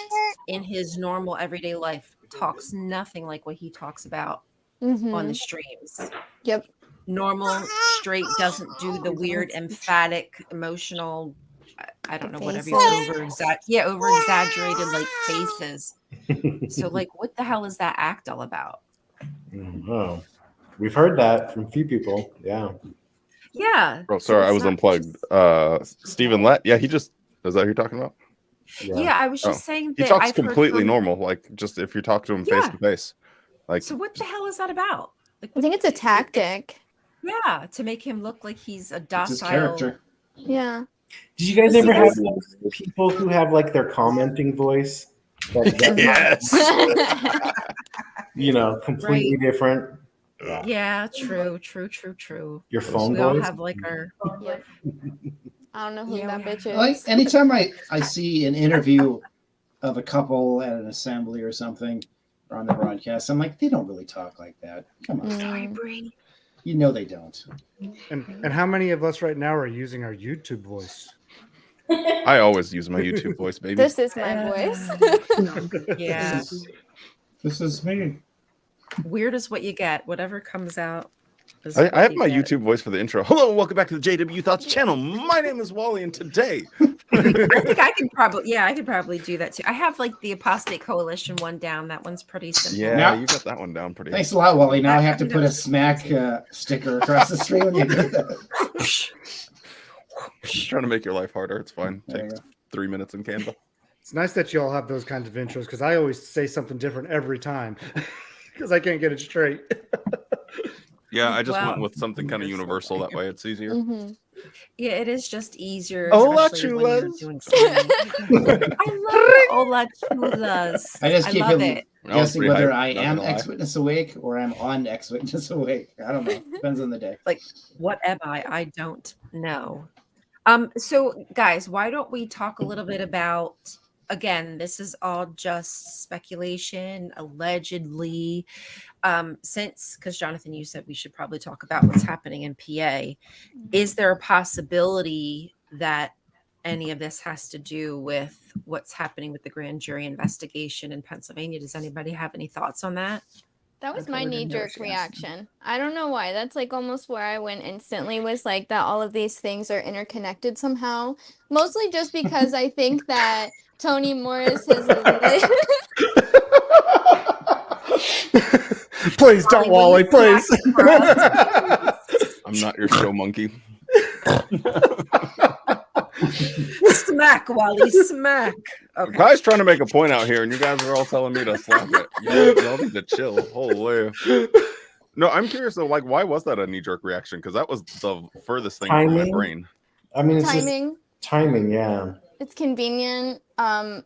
in his normal everyday life talks nothing like what he talks about on the Mhm. streams. Yep. Normal, straight, doesn't do the weird, emphatic, emotional. I don't know, whatever you Faces. over exaggerated like faces. So, like, what the hell is that act all about? Oh, we've heard that from a few people. Yeah. Yeah. Oh, so sorry, it's I was not unplugged. just- Stephen Lett. Yeah, he just is that who you're talking about? Yeah, I was just saying He that talks I've heard completely from- normal, like just if you talk to him face Yeah. to face. Like So what the hell is that about? Like, I think it's a tactic. yeah, to make him look like he's a It's his docile. character. Yeah. Did you guys See, ever have that's- those people who have like their commenting voice? That's yes. you know, completely different. Yeah, true. Your phone We all voice. have like our. Yep. I don't know who Yeah, that we bitch is. Like anytime I see an interview of a couple at an assembly or something or on the broadcast, I'm like, they don't really talk like that. Come on. Sorry, Mm. Bree. You know they don't. And how many of us right now are using our YouTube voice? I always use my YouTube voice, baby. This is my voice. Yeah, This is me. weird is what you get. Whatever comes out. Is I what have you my get. YouTube voice for the intro. Hello, and welcome back to the JW Thoughts channel. My name is Wally, and today I think I could probably do that too. I have like the Apostate Coalition one down. That one's pretty simple. yeah, Now- you got that one down pretty. Thanks a lot, Wally. Now I have to You put know. a smack sticker across the screen when you do that. Trying to make your life harder. It's fine. There you Takes go. 3 minutes in Canva. It's nice that you all have those kinds of intros because I always say something different every time because I can't get it straight. Yeah, I just Wow. went with something kind of universal. That way, it's easier. Mhm. Yeah, it is just easier. Hola, especially when you're chulas. doing something. I love Hola Chulas. I just keep love him it. That was guessing pretty whether hype, I not am gonna lie. ex-witness awake or I'm on ex-witness awake. I don't know. Depends on the day. What am I? I don't know. So guys, why don't we talk a little bit about, again, this is all just speculation, allegedly. Since, because Jonathan, you said we should probably talk about what's happening in PA. Is there a possibility that any of this has to do with what's happening with the grand jury investigation in Pennsylvania? Does anybody have any thoughts on that? That was Okay, my we didn't know knee-jerk she asked. reaction. I don't know why. That's like almost where I went instantly, was like that all of these things are interconnected somehow. Mostly just because I think that Toni Morris has Please don't, Wally. Please. I'm not your show monkey. Smack, Wally, smack. Okay. Guy's trying to make a point out here, and you guys are all telling me to slap it. Y'all need to chill. Holy. No, I'm curious though. Like, why was that a knee-jerk reaction? Because that was the furthest thing from my Timing? brain. I mean, it's timing. just timing. Yeah. It's convenient.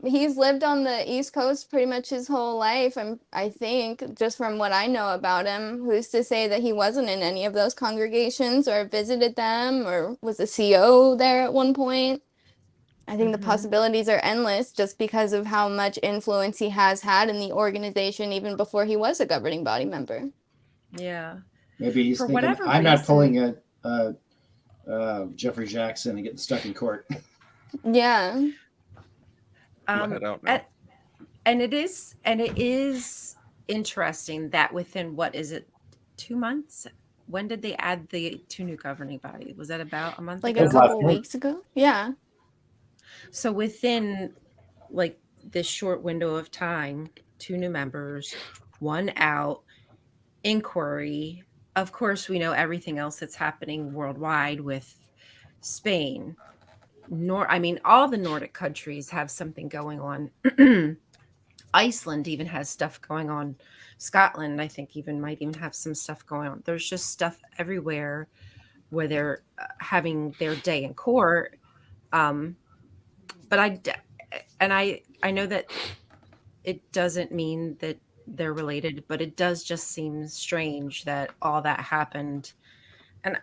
He's lived on the East Coast pretty much his whole life. I think, just from what I know about him. Who's to say that he wasn't in any of those congregations or visited them or was a CO there at one point? I think the possibilities are endless just because of how much influence he has had in the organization even before he was a governing body member. Yeah. Maybe he's For thinking, whatever I'm not reason- pulling a Jeffrey Jackson and getting stuck in court. Yeah. Let it out now. And it is interesting that within, what is it, 2 months? When did they add the 2 new governing bodies? Was that about a month Like ago? a couple weeks ago. Yeah. So within like this short window of time, 2 new members, 1 out, inquiry. Of course, we know everything else that's happening worldwide with Spain. All the Nordic countries have something going on. Iceland even has stuff going on. Scotland, I think, might even have some stuff going on. There's just stuff everywhere where they're having their day in court. But I know that it doesn't mean that they're related, but it does just seem strange that all that happened. And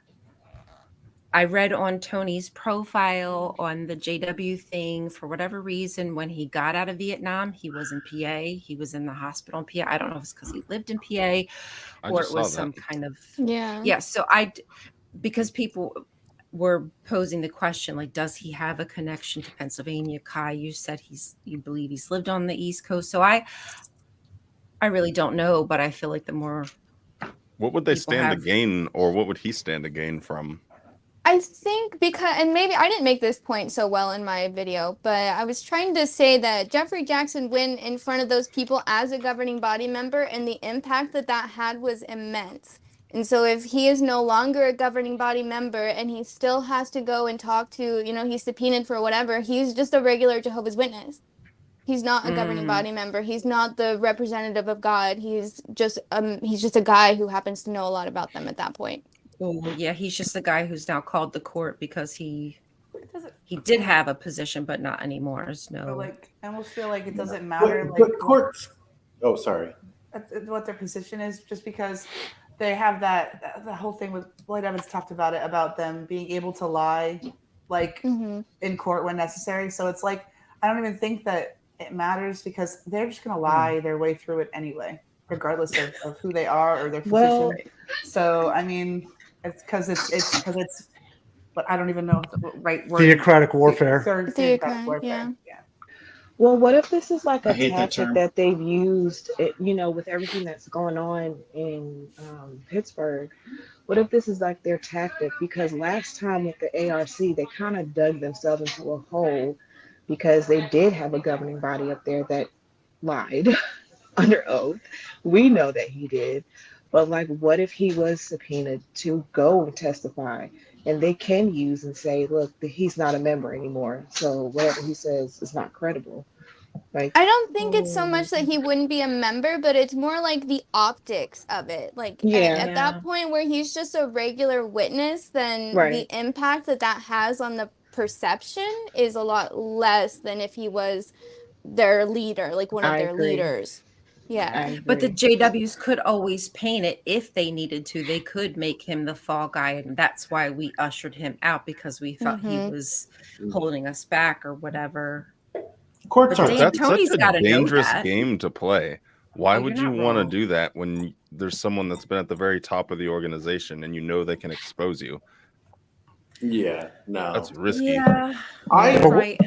I read on Tony's profile on the JW thing, for whatever reason, when he got out of Vietnam, he was in PA. He was in the hospital in PA. I don't know if it's because he lived in PA I or just it was saw some that. kind of, Yeah. So because people were posing the question, like, does he have a connection to Pennsylvania? Kai, you said you believe he's lived on the East Coast. So I really don't know, but I feel like the more What would they people stand to have- gain, or what would he stand to gain from? I think because, and maybe I didn't make this point so well in my video, but I was trying to say that Jeffrey Jackson went in front of those people as a governing body member, and the impact that had was immense. And so if he is no longer a governing body member and he still has to go and talk to, he's subpoenaed for whatever, he's just a regular Jehovah's Witness. He's not a governing body member. He's not the representative of God. He's just a guy who happens to know a lot about them at that point. Yeah, he's just the guy who's now called the court because he did have a position, but not anymore. But like, I almost feel like it doesn't matter. But courts. Oh, sorry. What their position is, just because they have the whole thing with Lloyd Evans talked about it, about them being able to lie, like in court when necessary. So it's like, I don't even think that it matters, because they're just going to lie their way through it anyway, regardless of who they are or their position. Well, so I mean, it's because it's, but I don't even know the right word. Theocratic warfare. Theocratic warfare. Yeah. Well, what if this is like I a hate that tactic term. that they've used, with everything that's going on in Pittsburgh? What if this is like their tactic? Because last time with the ARC, they kind of dug themselves into a hole, because they did have a governing body up there that lied under oath. We know that he did. But like, what if he was subpoenaed to go and testify, and they can use and say, look, he's not a member anymore, so whatever he says is not credible. Like, I don't think it's so much that he wouldn't be a member, but it's more like the optics of it. Like at that point where he's just a regular witness, then the impact that has on the perception is a lot less than if he was their leader, like one of their leaders. Yeah. But the JWs could always paint it if they needed to. They could make him the fall guy, and that's why we ushered him out, because we thought he was holding us back or whatever. Courts But are That's Tony's such a gotta know dangerous that. game to play. Why would you not want to wrong. do that when there's someone that's been at the very top of the organization and you know they can expose you? Yeah, no. That's risky. Yeah, I- right.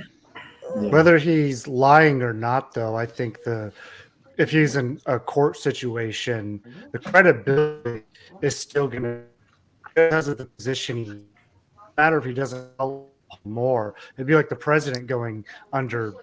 Whether he's lying or not, though, I think if he's in a court situation, the credibility is still going to, because of the position, no matter if he doesn't know more. It'd be like the president going under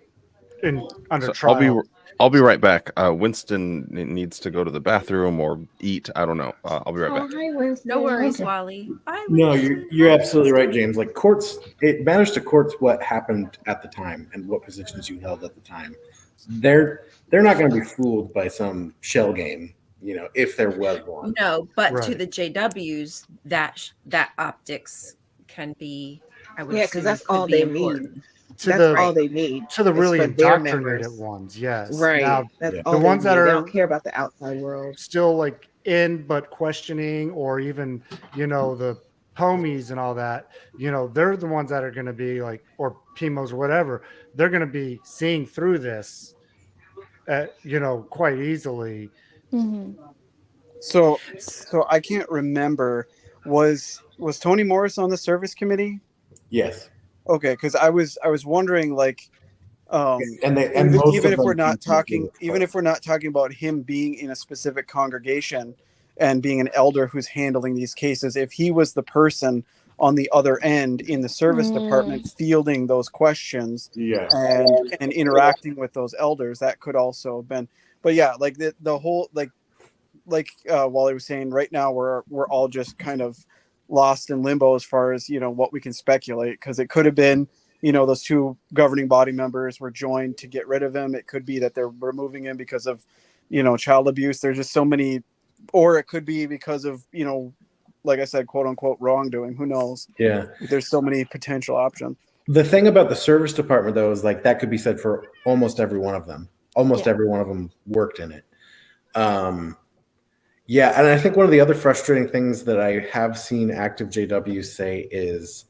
So trial. I'll be right back. Winston needs to go to the bathroom or eat. I don't know. I'll be right back. hi, Winston. No worries, Okay. Wally. Bye, No, Winston. you're absolutely right, James. Like courts, it matters to courts what happened at the time and what positions you held at the time. They're not going to be fooled by some shell game, if there was one. No, but to Right. the JWs, that optics can be, I would Yeah, because assume, that's could all be they important. need. To That's the all they need. to the is really for their indoctrinated members. ones, yes. Right. Now, That's Yeah. all the they ones that need. They are don't care about the outside world. still like in but questioning, or even the homies and all that, they're the ones that are going to be like, or PMOs or whatever, they're going to be seeing through this quite easily. So I can't remember. Was Tony Morris on the service committee? Yes. Okay, because I was wondering, like, And even, most even of if we're them not talking, even if we're not talking about him being in a specific congregation and being an elder who's handling these cases, if he was the person on the other end in the service department fielding those questions and interacting with those elders, that could also have been. But yeah, like the whole like Wally was saying, right now we're all just kind of lost in limbo as far as what we can speculate, because it could have been those two governing body members were joined to get rid of him. It could be that they're removing him because of child abuse. There's just so many, or it could be because of like I said, quote unquote wrongdoing. Who knows? Yeah, there's so many potential options. The thing about the service department, though, is like that could be said for almost every one of them. Almost every one of them worked in it. Yeah, and I think one of the other frustrating things that I have seen active JW say is,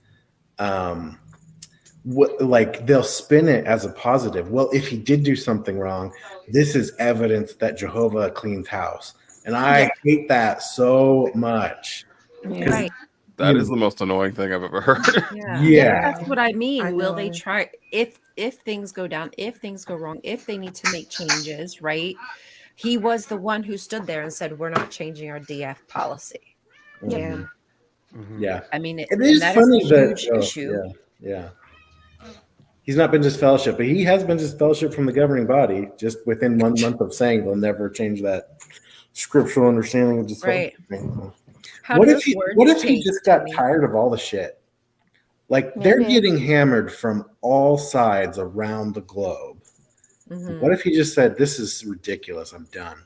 like they'll spin it as a positive. Well, if he did do something wrong, this is evidence that Jehovah cleans house, and I hate that so much. Right. That is the most annoying thing I've ever heard. Yeah. That's what I mean. I Will they know. try if things go down, if things go wrong, if they need to make changes, right? He was the one who stood there and said, "We're not changing our DF policy." Yeah. Yeah. I mean, It is that funny is a that huge issue. yeah. He's not been disfellowship, but he has been disfellowship from the governing body just within 1 month of saying they'll never change that scriptural understanding of disfellowship. Right. How What do if those he words what if he change, just got Tony? tired of all the shit? Like they're Maybe. getting hammered from all sides around the globe. Mhm. What if he just said, "This is ridiculous. I'm done."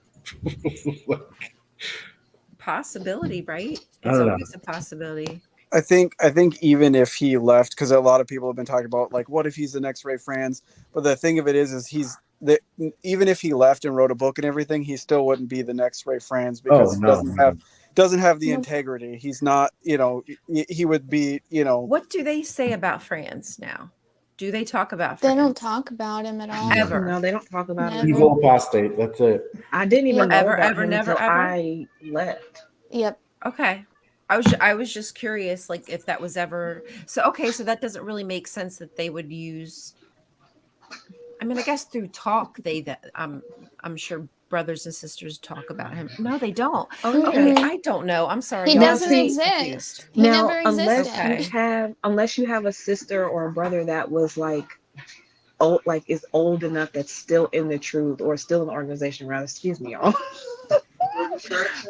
Possibility, right? I It's don't know. always a possibility. I think even if he left, because a lot of people have been talking about like, what if he's the next Ray Franz? But the thing of it is he's even if he left and wrote a book and everything, he still wouldn't be the next Ray Franz because he doesn't have the integrity. He's not, he would be, What do they say about Franz now? Do they talk about They Franz? don't talk about him at all. Ever. No, they don't talk about it. Evil apostate. That's it. I didn't even know Ever, about ever, him never, until ever? I left. Yep. Okay. I was just curious, like if that was ever so. Okay, so that doesn't really make sense that they would use. I mean, I guess through talk, I'm sure brothers and sisters talk about him. No, they don't. Okay, I don't know. I'm sorry. He y'all. doesn't I'm exist. confused. He Now, never unless existed. unless you have a sister or a brother that was like old, like is old enough that's still in the truth or still in the organization. Rather, excuse me, y'all.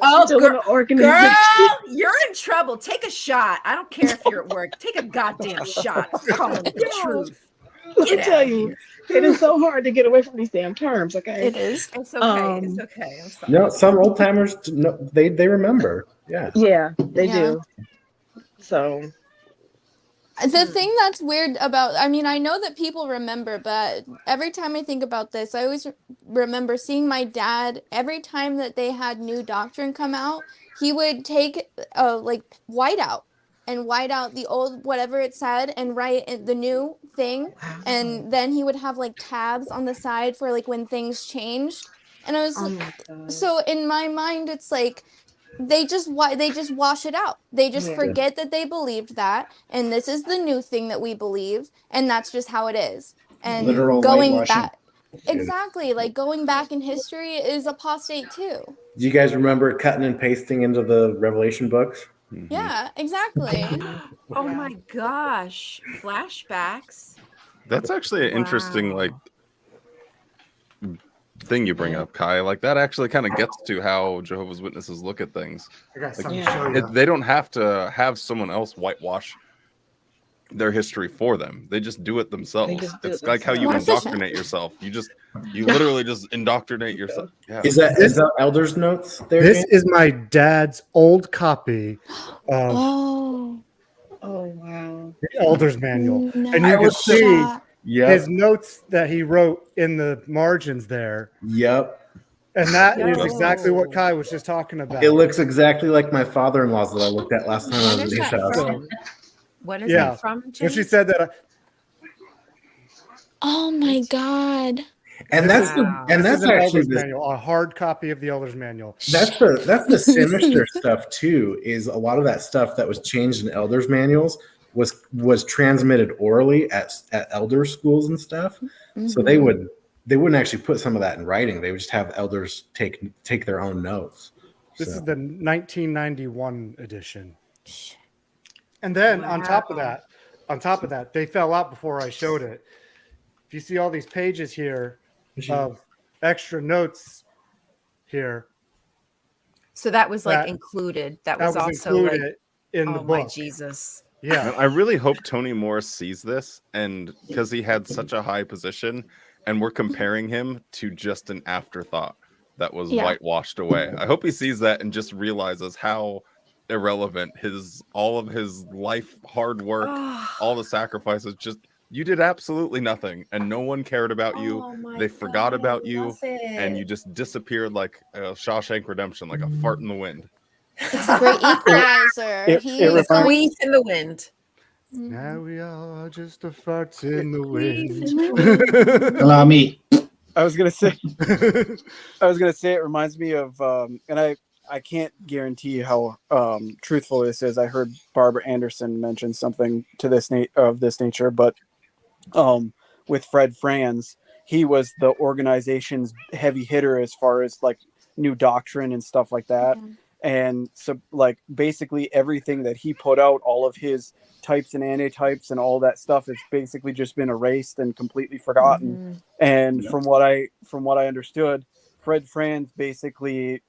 Oh, Still in the organization. girl, you're in trouble. Take a shot. I don't care if you're at work. Take a goddamn shot. Calling it the truth. Let me Get tell out of you, here. it is so hard to get away from these damn terms. Okay, It is. It's okay. It's okay. I'm sorry. No, some old timers, they remember. Yeah. Yeah, they Yeah. do. So The thing that's weird about, I mean, I know that people remember, but every time I think about this, I always remember seeing my dad, every time that they had new doctrine come out, he would take like whiteout and white out the old whatever it said and write the new thing, and then he would have like tabs on the side for like when things changed. And I was oh my God. so in my mind, it's like they just wash it out. They just Yeah. forget that they believed that, and this is the new thing that we believe, and that's just how it is. And Literal going whitewashing. back, exactly, like going back in history is apostate too. Do you guys remember cutting and pasting into the Revelation books? Yeah, exactly. Oh my gosh. Flashbacks. That's actually an interesting like thing you bring up, Kai. Like that actually kind of gets to how Jehovah's Witnesses look at things. I got Like, something to show you. they don't have to have someone else whitewash their history for them. They just do it themselves. just do It's it like how you themselves. More efficient. indoctrinate yourself. You literally just indoctrinate yourself. Yeah. Is that Elders Notes there? This James? is my dad's old copy of Oh, Oh wow. the Elder's Manual, no and you can see shot. his notes that he wrote in the margins there, Yep. and that is Yo. exactly what Kai was just talking about. It looks exactly like my father-in-law's that I looked at last time I What was is at his that house. from? What is Yeah. that from, when James? she said that. Oh my God. And that's Wow. and This that's is an actually Elder's the, Manual, a hard copy of the Elder's Manual. that's the sinister stuff too. Is a lot of that stuff that was changed in elders manuals was transmitted orally at elder schools and stuff. So they wouldn't actually put some of that in writing. They would just have elders take their own notes. This So. is the 1991 edition. And then on top of that, they fell out before I showed it. If you see all these pages here of extra notes here, So that was like That- included. That that was was also included like, in the oh my book. Jesus. Yeah. I really hope Tony Morris sees this, and because he had such a high position, and we're comparing him to just an afterthought that was Yeah. whitewashed away. I hope he sees that and just realizes how irrelevant all of his life, hard work, all the sacrifices, just You did absolutely nothing, and no one cared about you. Oh my They forgot God, about I you, love it. and you just disappeared like Shawshank Redemption, like a fart in the wind. It's the great equalizer. It He's reminds- going. Queef in the wind. Now we are just a farts in the Queef in wind. the wind. Allow me. I was gonna say it reminds me of and I can't guarantee how truthful this is. I heard Barbara Anderson mention something to this nature, but with Fred Franz, he was the organization's heavy hitter as far as like new doctrine and stuff like that. Yeah. And so like basically everything that he put out, all of his types and antitypes and all that stuff has basically just been erased and completely forgotten. And from what I understood, Fred Franz basically,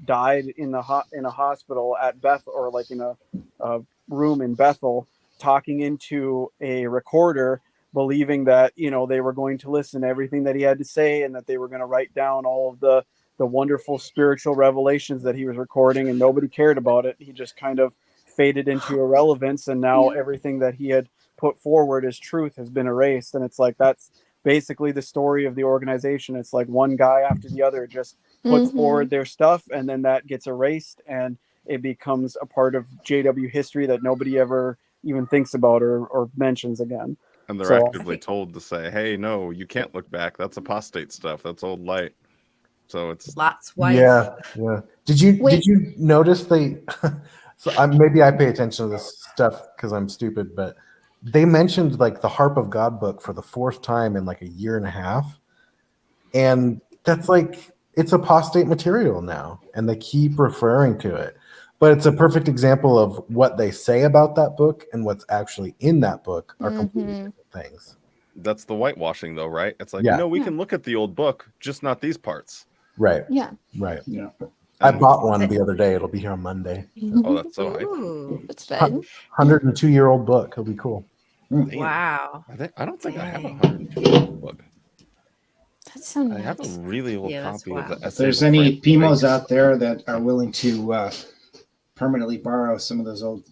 died in a hospital at Bethel, or like in a room in Bethel, talking into a recorder, believing that they were going to listen to everything that he had to say, and that they were going to write down all of the wonderful spiritual revelations that he was recording, and nobody cared about it. He just kind of faded into irrelevance, and now everything that he had put forward as truth has been erased. And it's like that's basically the story of the organization. It's like one guy after the other just puts forward their stuff, and then that gets erased, and it becomes a part of JW history that nobody ever even thinks about or mentions again. And they're actively told to say, hey, no, you can't look back. That's apostate stuff. That's old light. So it's Lot's wife. Yeah. Did you notice they? So maybe I pay attention to this stuff because I'm stupid, but they mentioned like the Harp of God book for the 4th time in like a year and a half, and that's like it's apostate material now, and they keep referring to it. But it's a perfect example of what they say about that book and what's actually in that book are completely different things. That's the whitewashing, though, right? It's like, we can look at the old book, just not these parts. Right. Yeah. Right. Yeah. I bought one the other day. It'll be here on Monday. Oh, that's so hype. Ooh, That's good. 102-year-old book. It'll be cool. wow. I don't think I have a 102-year-old book. That's so nice. I have a really old copy of the. If there's any PMOs out there that are willing to permanently borrow some of those old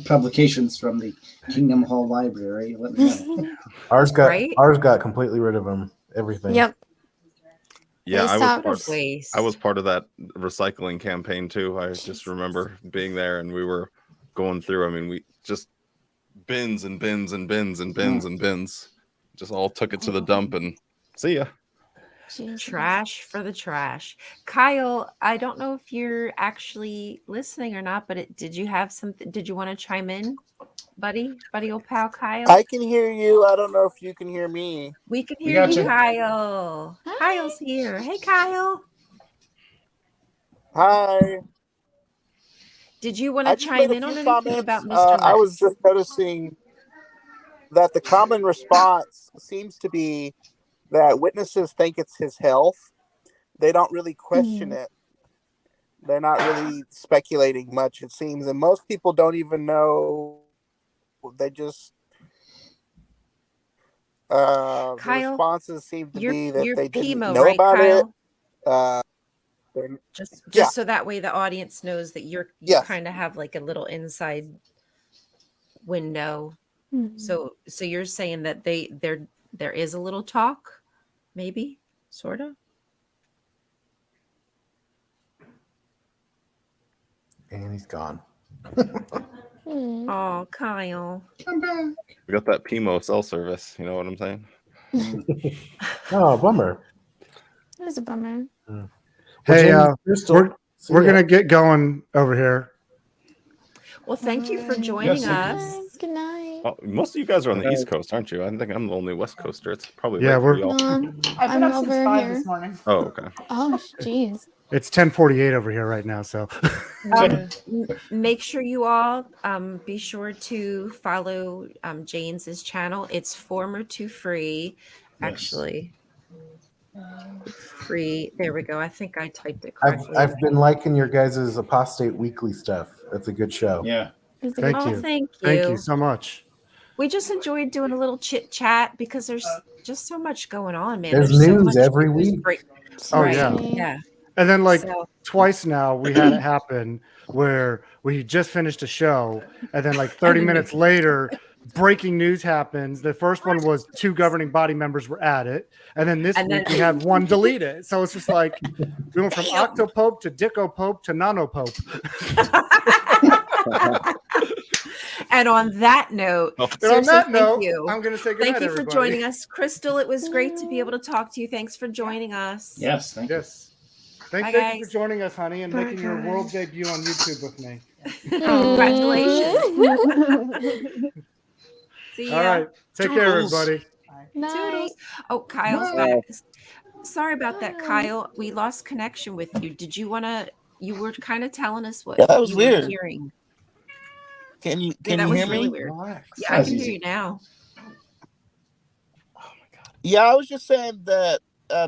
publications from the Kingdom Hall Library, let me know. Ours got completely rid of them. Everything. Yep. Yeah, Waste. I was part of that recycling campaign too. I just remember being there, and we were going through. I mean, we just bins and bins and bins and bins and bins. Just all took it to the dump and see ya. Jesus. Trash for the trash. Kyle, I don't know if you're actually listening or not, but did you have something? Did you want to chime in, buddy old pal Kyle? I can hear you. I don't know if you can hear me. We can hear you, Kyle. Hi. Kyle's here. Hey, Kyle. Hi. Did you want to chime in on anything about Mr. Lex? I was just noticing that the common response seems to be that witnesses think it's his health. They don't really question it. They're not really speculating much, it seems. And most people don't even know. They just... the responses seem to be that they didn't know about it. Just so that way the audience knows that you kind of have like a little inside window. So you're saying that there is a little talk, maybe, sort of. And he's gone. Oh, Kyle. Come back. We got that PMO cell service. You know what I'm saying? Oh, bummer. That is a bummer. Hey, Crystal, we're gonna get going over here. Well, thank you for joining us. Good night. Oh, most of you guys are on the East Coast, aren't you? I think I'm the only West Coaster. It's probably Yeah, late for y'all. I've been I'm up since over 5 here. this morning. Oh, okay. Oh, jeez. It's 10:48 over here right now, so Make sure you all be sure to follow Janes's channel. It's former to free, actually. Free. There we go. I think I typed it correctly. I've been liking your guys' Apostate Weekly stuff. That's a good show. Yeah. thank you. Thank you. Thank you so much. We just enjoyed doing a little chit chat because there's just so much going on, man. There's so news much every week. Oh, Right. yeah. Yeah. And then like So- twice now we had it happen where we just finished a show and then like 30 minutes later breaking news happens. The first one was 2 governing body members were at it, and then this week we had 1 delete it. So it's just like we went from Octopope to Dickopope to Nanopope. And on that note, thank you. I'm going to say good thank night, you for everybody. joining us, Crystal. It was great to be able to talk to you. Thanks for joining us. Yes, thank you. Thank you for joining us, honey, and making your world debut on YouTube with me. Congratulations. See ya. All right. Take care, everybody. Toodles. Oh, Kyle's back. Sorry about that, Kyle. We lost connection with you. Did you want to? You were kind of telling us what that was you weird. were hearing. Can you that hear was me? really weird. Yeah, I can hear you now. Yeah, I was just saying that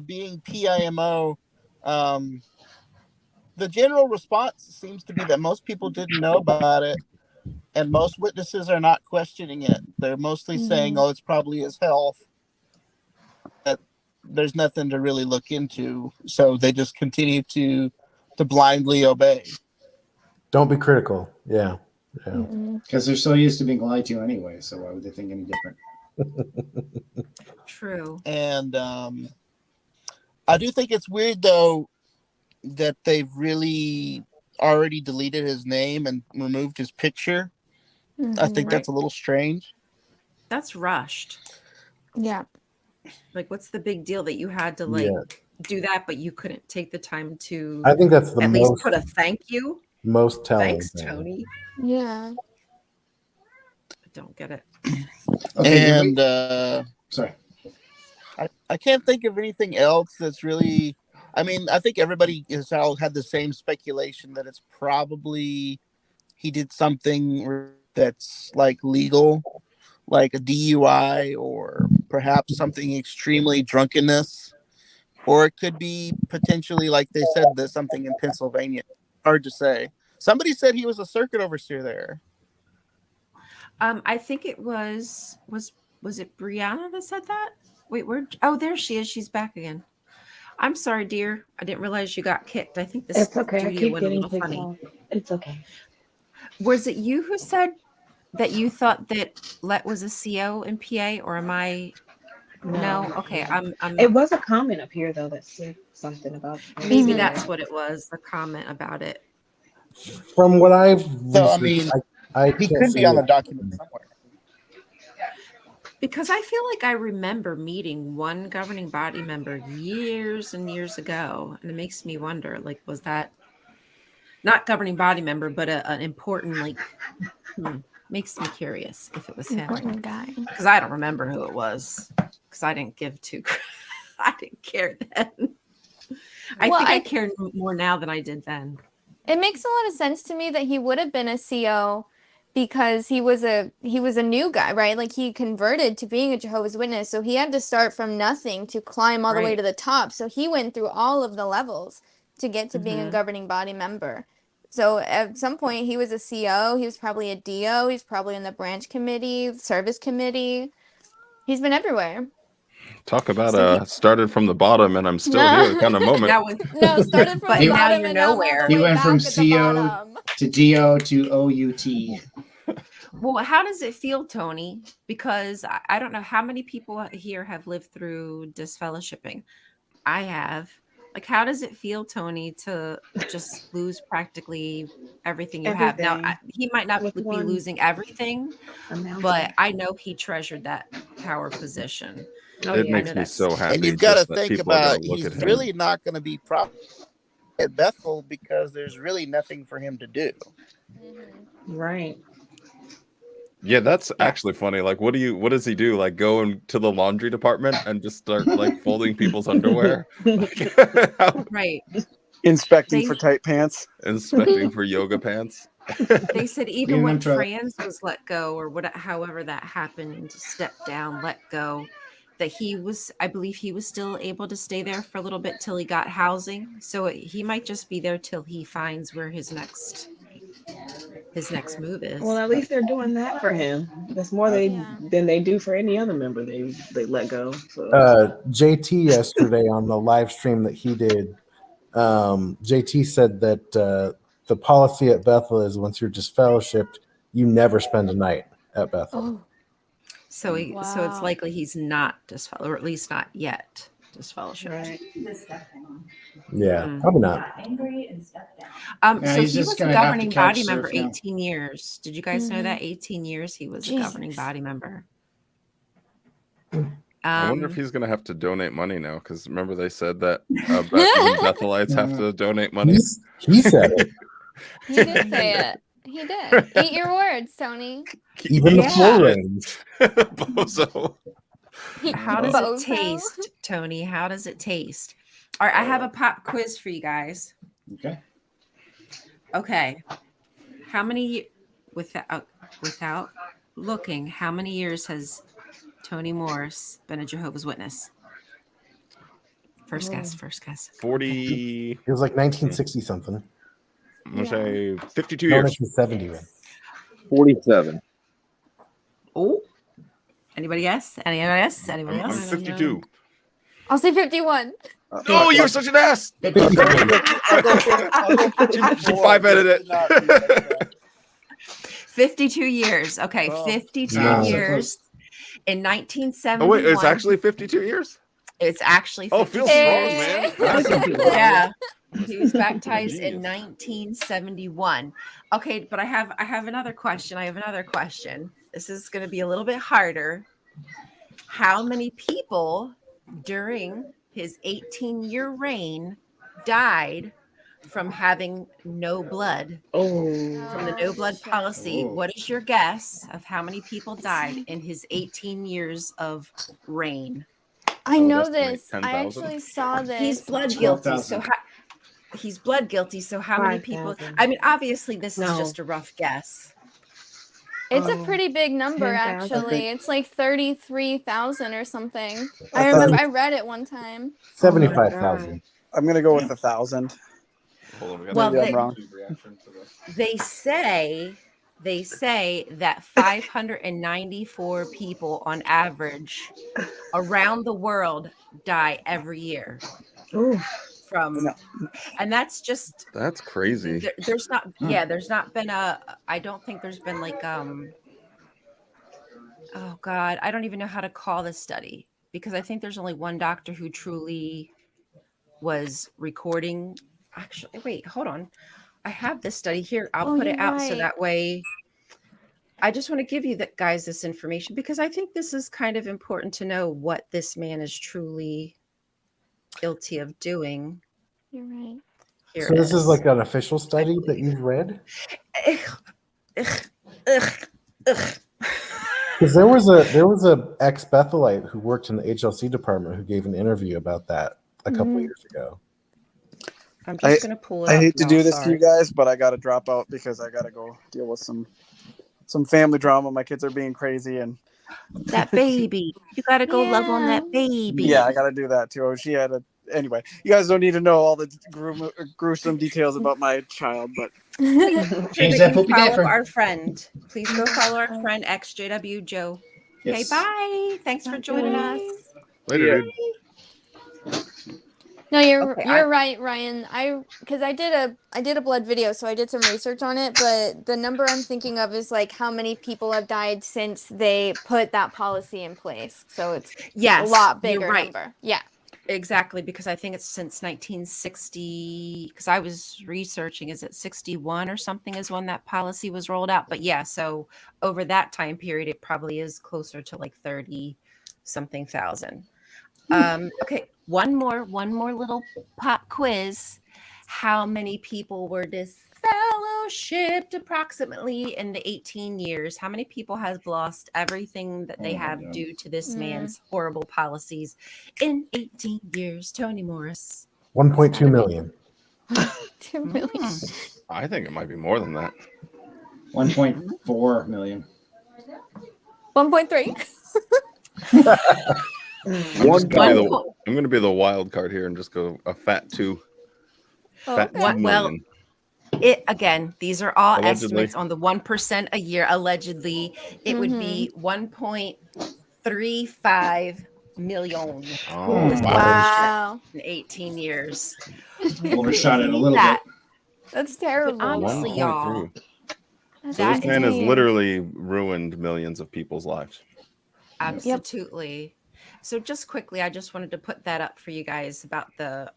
being PIMO, the general response seems to be that most people didn't know about it, and most witnesses are not questioning it. They're mostly saying, "Oh, it's probably his health." That there's nothing to really look into, so they just continue to blindly obey. Don't be critical. Yeah. Because they're so used to being lied to anyway, so why would they think any different? True. And I do think it's weird, though, that they've really already deleted his name and removed his picture. I think that's a little strange. That's rushed. Yeah. Like, what's the big deal that you had to do that, but you couldn't take the time to? I think that's the at least put a thank you. Most telling. Thanks, thing. Tony. Yeah. I don't get it. Okay, And sorry, I can't think of anything else that's really. I mean, I think everybody has all had the same speculation that it's probably he did something that's like legal, like a DUI, or perhaps something extremely drunkenness, or it could be potentially, like they said, there's something in Pennsylvania. Hard to say. Somebody said he was a circuit overseer there. I think it was it Brianna that said that? Wait, there she is. She's back again. I'm sorry, dear. I didn't realize you got kicked. I think this It's okay. I studio keep went a getting little kicked funny. off. It's okay. Was it you who said that you thought that Let was a CO in PA, or am I? No. Okay. I'm. It was a comment up here though that said something about. Maybe that's what it was. The comment about it. From what I've So I mean, he could be on the document somewhere. Because I feel like I remember meeting one governing body member years and years ago, and it makes me wonder, like, was that not governing body member, but an important, like, makes me curious if it was him. Important guy. Because I don't remember who it was, because I didn't give two. I didn't care then. I care more now than I did then. It makes a lot of sense to me that he would have been a CO because he was a new guy, right? Like he converted to being a Jehovah's Witness, so he had to start from nothing to climb all the way to the top. So he went through all of the levels to get to being a governing body member. So at some point he was a CO, he was probably a DO, he's probably in the branch committee, service committee. He's been everywhere. Talk about started from the bottom and I'm still here kind of moment. Started from the bottom and nowhere. He went from CO to DO to OUT. Well, how does it feel, Tony? Because I don't know how many people here have lived through disfellowshipping. I have. Like, how does it feel, Tony, to just lose practically everything you have? Now, he might not be losing everything, but I know he treasured that power position. It makes me so happy. And you've got to that think people are about gonna look he's at him. really not going to be at Bethel because there's really nothing for him to do. Right. Yeah, that's actually funny. Like, what does he do? Like, go into the laundry department and just start like folding people's underwear? Right. Inspecting for tight pants. Inspecting for yoga pants. They said even when Franz was let go, or however that happened, step down, let go, that I believe he was still able to stay there for a little bit till he got housing. So he might just be there till he finds where his next move is. Well, at least they're doing that for him. That's more than they do for any other member they let go. So. JT yesterday on the live stream that he did, JT said that the policy at Bethel is once you're disfellowshipped, you never spend a night at Bethel. So it's Wow. likely he's not disfellowship, or at least not yet disfellowship. Right. Yeah, Mm. probably not. Yeah, So he's he just was a gonna have to governing couch body member surf now. 18 years. Did you guys know that? 18 years he was a governing Jesus. body member. I wonder if he's going to have to donate money now, because remember they said that even Bethelites have to donate money. He said it. He did say it. He did. Eat your words, Tony. Even the Yeah. Florins. Bozo. How does Bozo. it taste, Tony? How does it taste? All right, I have a pop quiz for you guys. Okay. Okay. How many, without looking, how many years has Tony Morris been a Jehovah's Witness? First guess. 40. It was like 1960 something. I'm going to say 52 No, years. 1970. Right? 47. Oh, anybody guess? Anybody else? Anybody I'm else? 52. I'll say 51. No, you're such an ass. She 5-headed it. 52 years. Okay, Oh. 52 No. years. In 1971. Oh, wait, it's actually 52 years? It's actually 52 Oh, feel strong, man. Yeah. He was baptized in 1971. Okay, but I have another question. This is going to be a little bit harder. How many people during his 18-year reign died from having no blood? From the no blood policy. Oh. What is your guess of how many people died in his 18 years of reign? I Oh, know that's this. I 10,000? actually saw this. He's blood guilty. 12,000. So he's blood guilty. So how many people? 5,000. I mean, obviously, this is No. just a rough guess. It's a pretty big number, 10,000. actually. It's like 33,000 or something. I I thought- remember I read it one time. 75,000. I'm gonna go with 1,000. Hold on, we got Well, a Maybe I'm wrong. reaction to this. They say that 594 people on average around the world die every year from, and that's just That's crazy. there's not been I don't think there's been like oh god, I don't even know how to call this study, because I think there's only one doctor who truly was recording. Actually, wait, hold on. I have this study here. I'll put it you're out so right. that way. I just want to give you guys this information, because I think this is kind of important to know what this man is truly guilty of doing. You're right. Here So it this is like an official study that you've read? Because there was a ex-Bethelite who worked in the HLC department who gave an interview about that a couple of years ago. I'm just going to pull it I up. hate to now, do this to sorry. you guys, but I gotta drop out because I gotta go deal with some family drama. My kids are being crazy, and That baby. You got to go love on that baby. yeah, I gotta do that too. Oh, she had a anyway. You guys don't need to know all the gruesome details about my child, but Change that poopy follow diaper. our friend. Please go follow our friend EXJW Joe. Yes. Okay, bye. Thanks for joining us. Later, dude. No, you're Okay, right, Ryan. Because I did a blood video, so I did some research on it. But the number I'm thinking of is like how many people have died since they put that policy in place. So it's Yes, a lot you're bigger right. number. Yeah. Exactly, because I think it's since 1960, because I was researching, is it 61 or something is when that policy was rolled out? But yeah, so over that time period, it probably is closer to like 30 something thousand. Okay, one more little pop quiz. How many people were disfellowshipped approximately in the 18 years? How many people have lost everything that they have due to this man's horrible policies in 18 years? Tony Morris. 1.2 million. 2 million. I think it might be more than that. 1.4 million. 1.3. I'm going to be the wild card here and just go a fat 2. Fat Okay. 2 Well, million. it again, these are all Allegedly. estimates on the 1% a year. Allegedly, it would be 1.35 million Oh, Wow. in 18 years. Overshot it a little bit. That's terrible. But honestly, y'all, That's So this man has insane. literally ruined millions of people's lives. Absolutely. So just quickly, I just wanted to put that up for you guys about the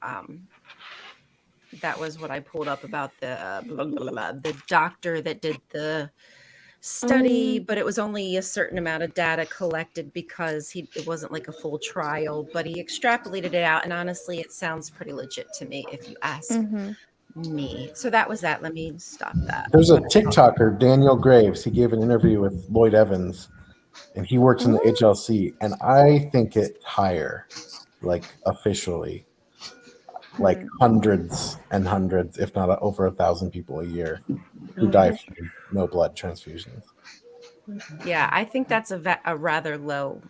that was what I pulled up about the the doctor that did the study, but it was only a certain amount of data collected because it wasn't like a full trial, but he extrapolated it out, and honestly, it sounds pretty legit to me if you ask me. So that was that. Let me stop that. There's a TikToker, Daniel Graves. He gave an interview with Lloyd Evans, and he works in the HLC, and I think it's higher, like officially, like hundreds and hundreds, if not over 1,000 people a year who die from no blood transfusions. Yeah, I think that's a rather low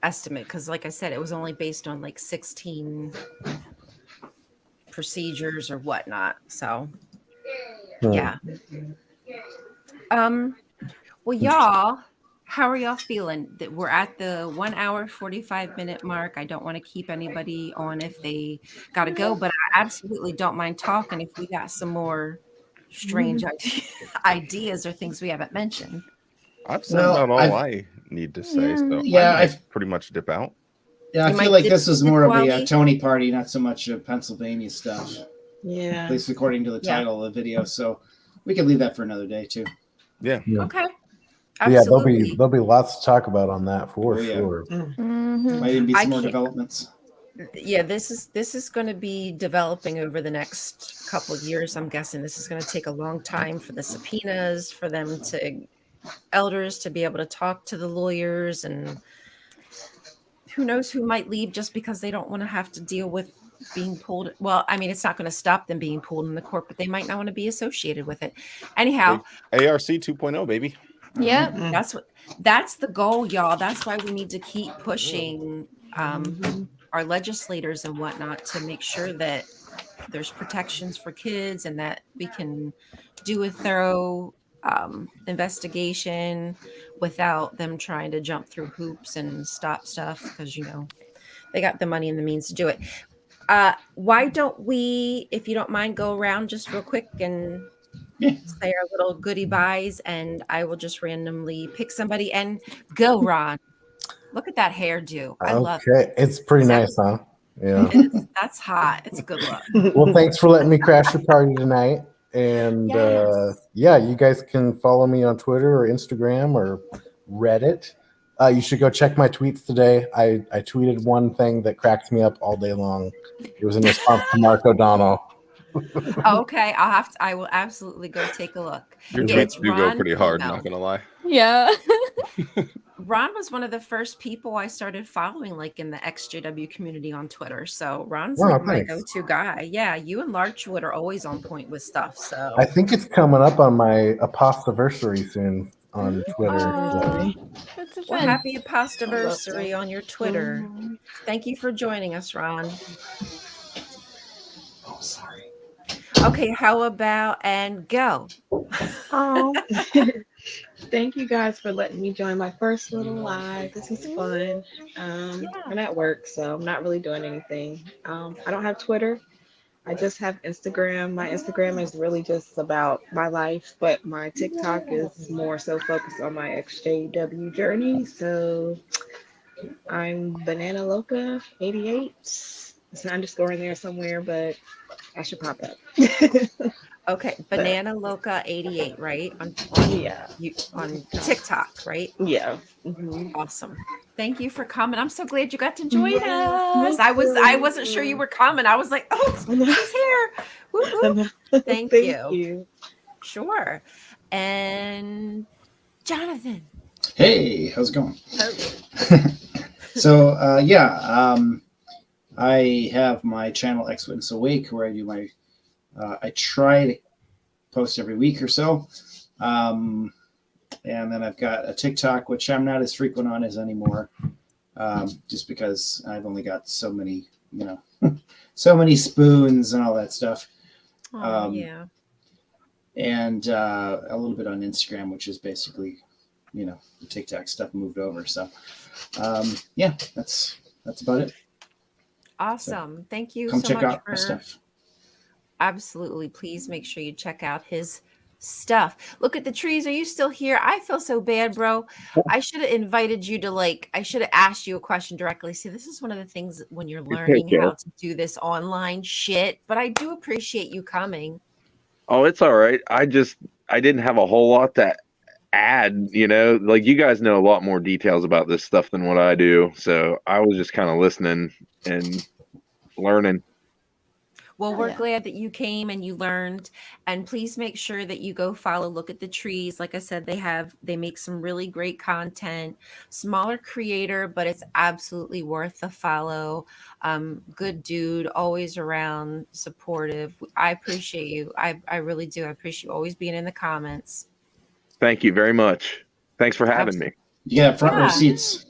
estimate because, like I said, it was only based on like 16 procedures or whatnot. So, yeah. Well, y'all, how are y'all feeling? That we're at the 1 hour 45-minute mark. I don't want to keep anybody on if they got to go, but I absolutely don't mind talking if we got some more strange ideas or things we haven't mentioned. I've said about all I need to say, so Yeah, I might pretty much dip out. Yeah, I feel like this is more of a Tony party, not so much a Pennsylvania stuff. Yeah. At least according to the title of the video. So we could leave that for another day too. Yeah. Okay. Yeah, there'll be lots to talk about on that for sure. Might even be some more developments. Yeah, this is going to be developing over the next couple of years. I'm guessing this is going to take a long time for the subpoenas, for them to elders to be able to talk to the lawyers, and who knows who might leave just because they don't want to have to deal with being pulled. Well, I mean, it's not going to stop them being pulled in the court, but they might not want to be associated with it. Anyhow, ARC 2.0, baby. Yeah, that's the goal, y'all. That's why we need to keep pushing our legislators and whatnot to make sure that there's protections for kids and that we can do a thorough investigation without them trying to jump through hoops and stop stuff, because they got the money and the means to do it. Why don't we, if you don't mind, go around just real quick and say our little goodie byes, and I will just randomly pick somebody and go, Ron. Look at that hairdo. I love it. It's pretty nice, huh? Yeah. That's hot. It's a good look. Well, thanks for letting me crash your party tonight. And you guys can follow me on Twitter or Instagram or Reddit. You should go check my tweets today. I tweeted one thing that cracked me up all day long. It was in response to Mark O'Donnell. Okay, I will absolutely go take a look. Your tweets do go pretty hard, not gonna lie. Yeah. Ron was one of the first people I started following, like in the EXJW community on Twitter. So Ron's like my go-to guy. Yeah, you and Larchwood are always on point with stuff. So I think it's coming up on my apostaversary soon on Twitter. Well, happy apostaversary on your Twitter. Thank you for joining us, Ron. Oh, sorry. Okay, how about and go? Thank you guys for letting me join my first little live. This is fun. I'm at work, so I'm not really doing anything. I don't have Twitter. I just have Instagram. My Instagram is really just about my life, but my TikTok is more so focused on my XJW journey. So I'm Banana Loca 88. It's an underscore in there somewhere, but I should pop up. Okay, Banana Loca 88, right? On TikTok, right? Yeah. Awesome. Thank you for coming. I'm so glad you got to join us. I wasn't sure you were coming. I was like, oh, she's here. Woo-hoo. Thank you. Sure. And Jonathan. Hey, how's it going? So I have my channel X Witness Awake, where I do my I try to post every week or so. And then I've got a TikTok, which I'm not as frequent on as anymore, just because I've only got so many, so many spoons and all that stuff. And a little bit on Instagram, which is basically, the TikTok stuff moved over. So, that's about it. Awesome. Thank you Come so check much out my stuff. Absolutely. Please make sure you check out his stuff. Look at the trees. Are you still here? I feel so bad, bro. I should have invited you to I should have asked you a question directly. See, this is one of the things when you're learning how to do this online shit, but I do appreciate you coming. Oh, it's all right. I didn't have a whole lot to add, like you guys know a lot more details about this stuff than what I do. So I was just kind of listening and learning. Well, we're glad that you came and you learned, and please make sure that you go follow Look at the Trees. Like I said, they make some really great content, smaller creator, but it's absolutely worth the follow. Good dude, always around, supportive. I appreciate you. I really do. I appreciate you always being in the comments. Thank you very much. Thanks for having me. Yeah, front row seats.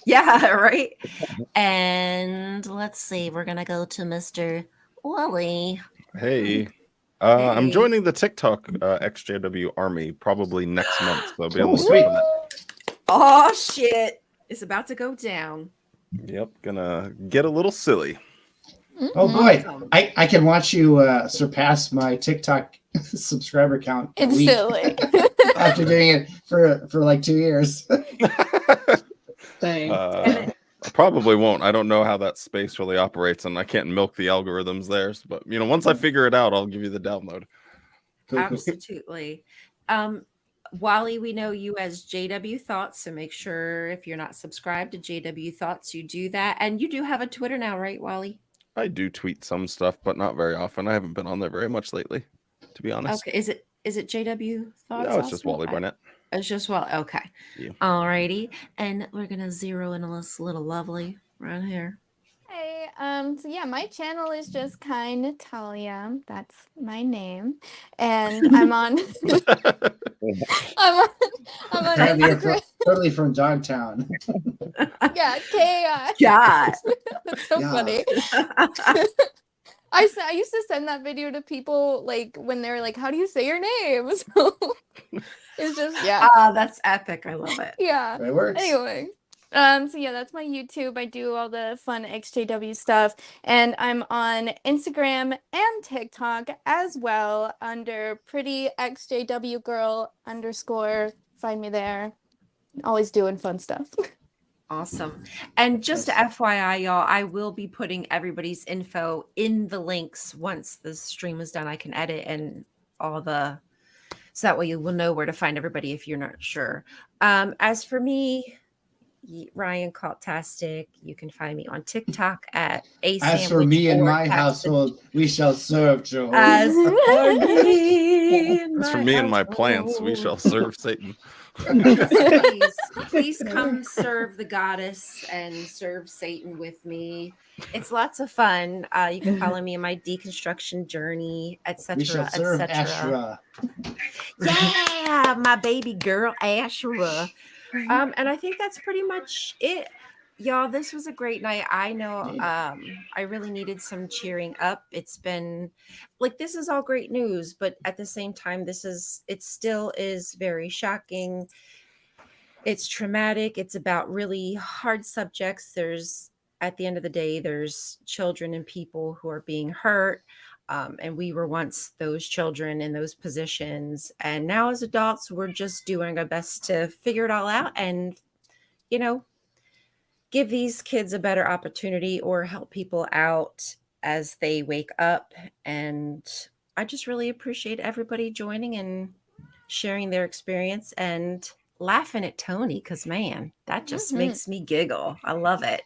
Yeah, right. And let's see, we're gonna go to Mr. Wally. Hey. I'm joining the TikTok EXJW army probably next month. So I'll be able to sweet. Oh shit. It's about to go down. Yep, gonna get a little silly. Oh boy. I can watch you surpass my TikTok subscriber count. It's silly. After doing it for like 2 years. I probably won't. I don't know how that space really operates, and I can't milk the algorithms there. But once I figure it out, I'll give you the download. Absolutely. Wally, we know you as JW Thoughts, so make sure if you're not subscribed to JW Thoughts, you do that. And you do have a Twitter now, right, Wally? I do tweet some stuff, but not very often. I haven't been on there very much lately, to be honest. Okay. Is it JW Thoughts? No, it's just Wally Barnett. It's just Wally. Okay. Yeah. Alrighty. And we're gonna zero in on this little lovely right here. Hey, so yeah, my channel is just Kind Natalia. That's my name, and I'm on. I'm on Instagram. Totally from Dogtown. Yeah, chaos. God, that's so funny. I used to send that video to people when they're like, "How do you say your name?" So it's just that's epic. I love it. Yeah, it works. Anyway. So yeah, that's my YouTube. I do all the fun XJW stuff, and I'm on Instagram and TikTok as well under pretty XJW girl _ find me there. Always doing fun stuff. Awesome. And just FYI, y'all, I will be putting everybody's info in the links once the stream is done. I can edit and all the, so that way you will know where to find everybody if you're not sure. As for me, Ryan Cultastic, you can find me on TikTok at A. As for me and my household, we shall serve Jehovah. As for me and my plants, we shall serve Satan. Please come serve the goddess and serve Satan with me. It's lots of fun. You can follow me in my deconstruction journey, etc. We shall serve Asherah. Yeah, my baby girl Asherah. And I think that's pretty much it, y'all. This was a great night. I know I really needed some cheering up. It's been this is all great news, but at the same time, it still is very shocking. It's traumatic. It's about really hard subjects. At the end of the day, there's children and people who are being hurt. And we were once those children in those positions. And now as adults, we're just doing our best to figure it all out and, give these kids a better opportunity or help people out as they wake up. And I just really appreciate everybody joining and sharing their experience and laughing at Tony, because, man, that just makes me giggle. I love it.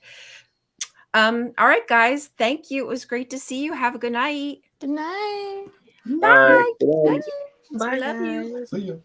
All right, guys. Thank you. It was great to see you. Have a good night. Good night. Bye. Good night. Bye. I love you. See you.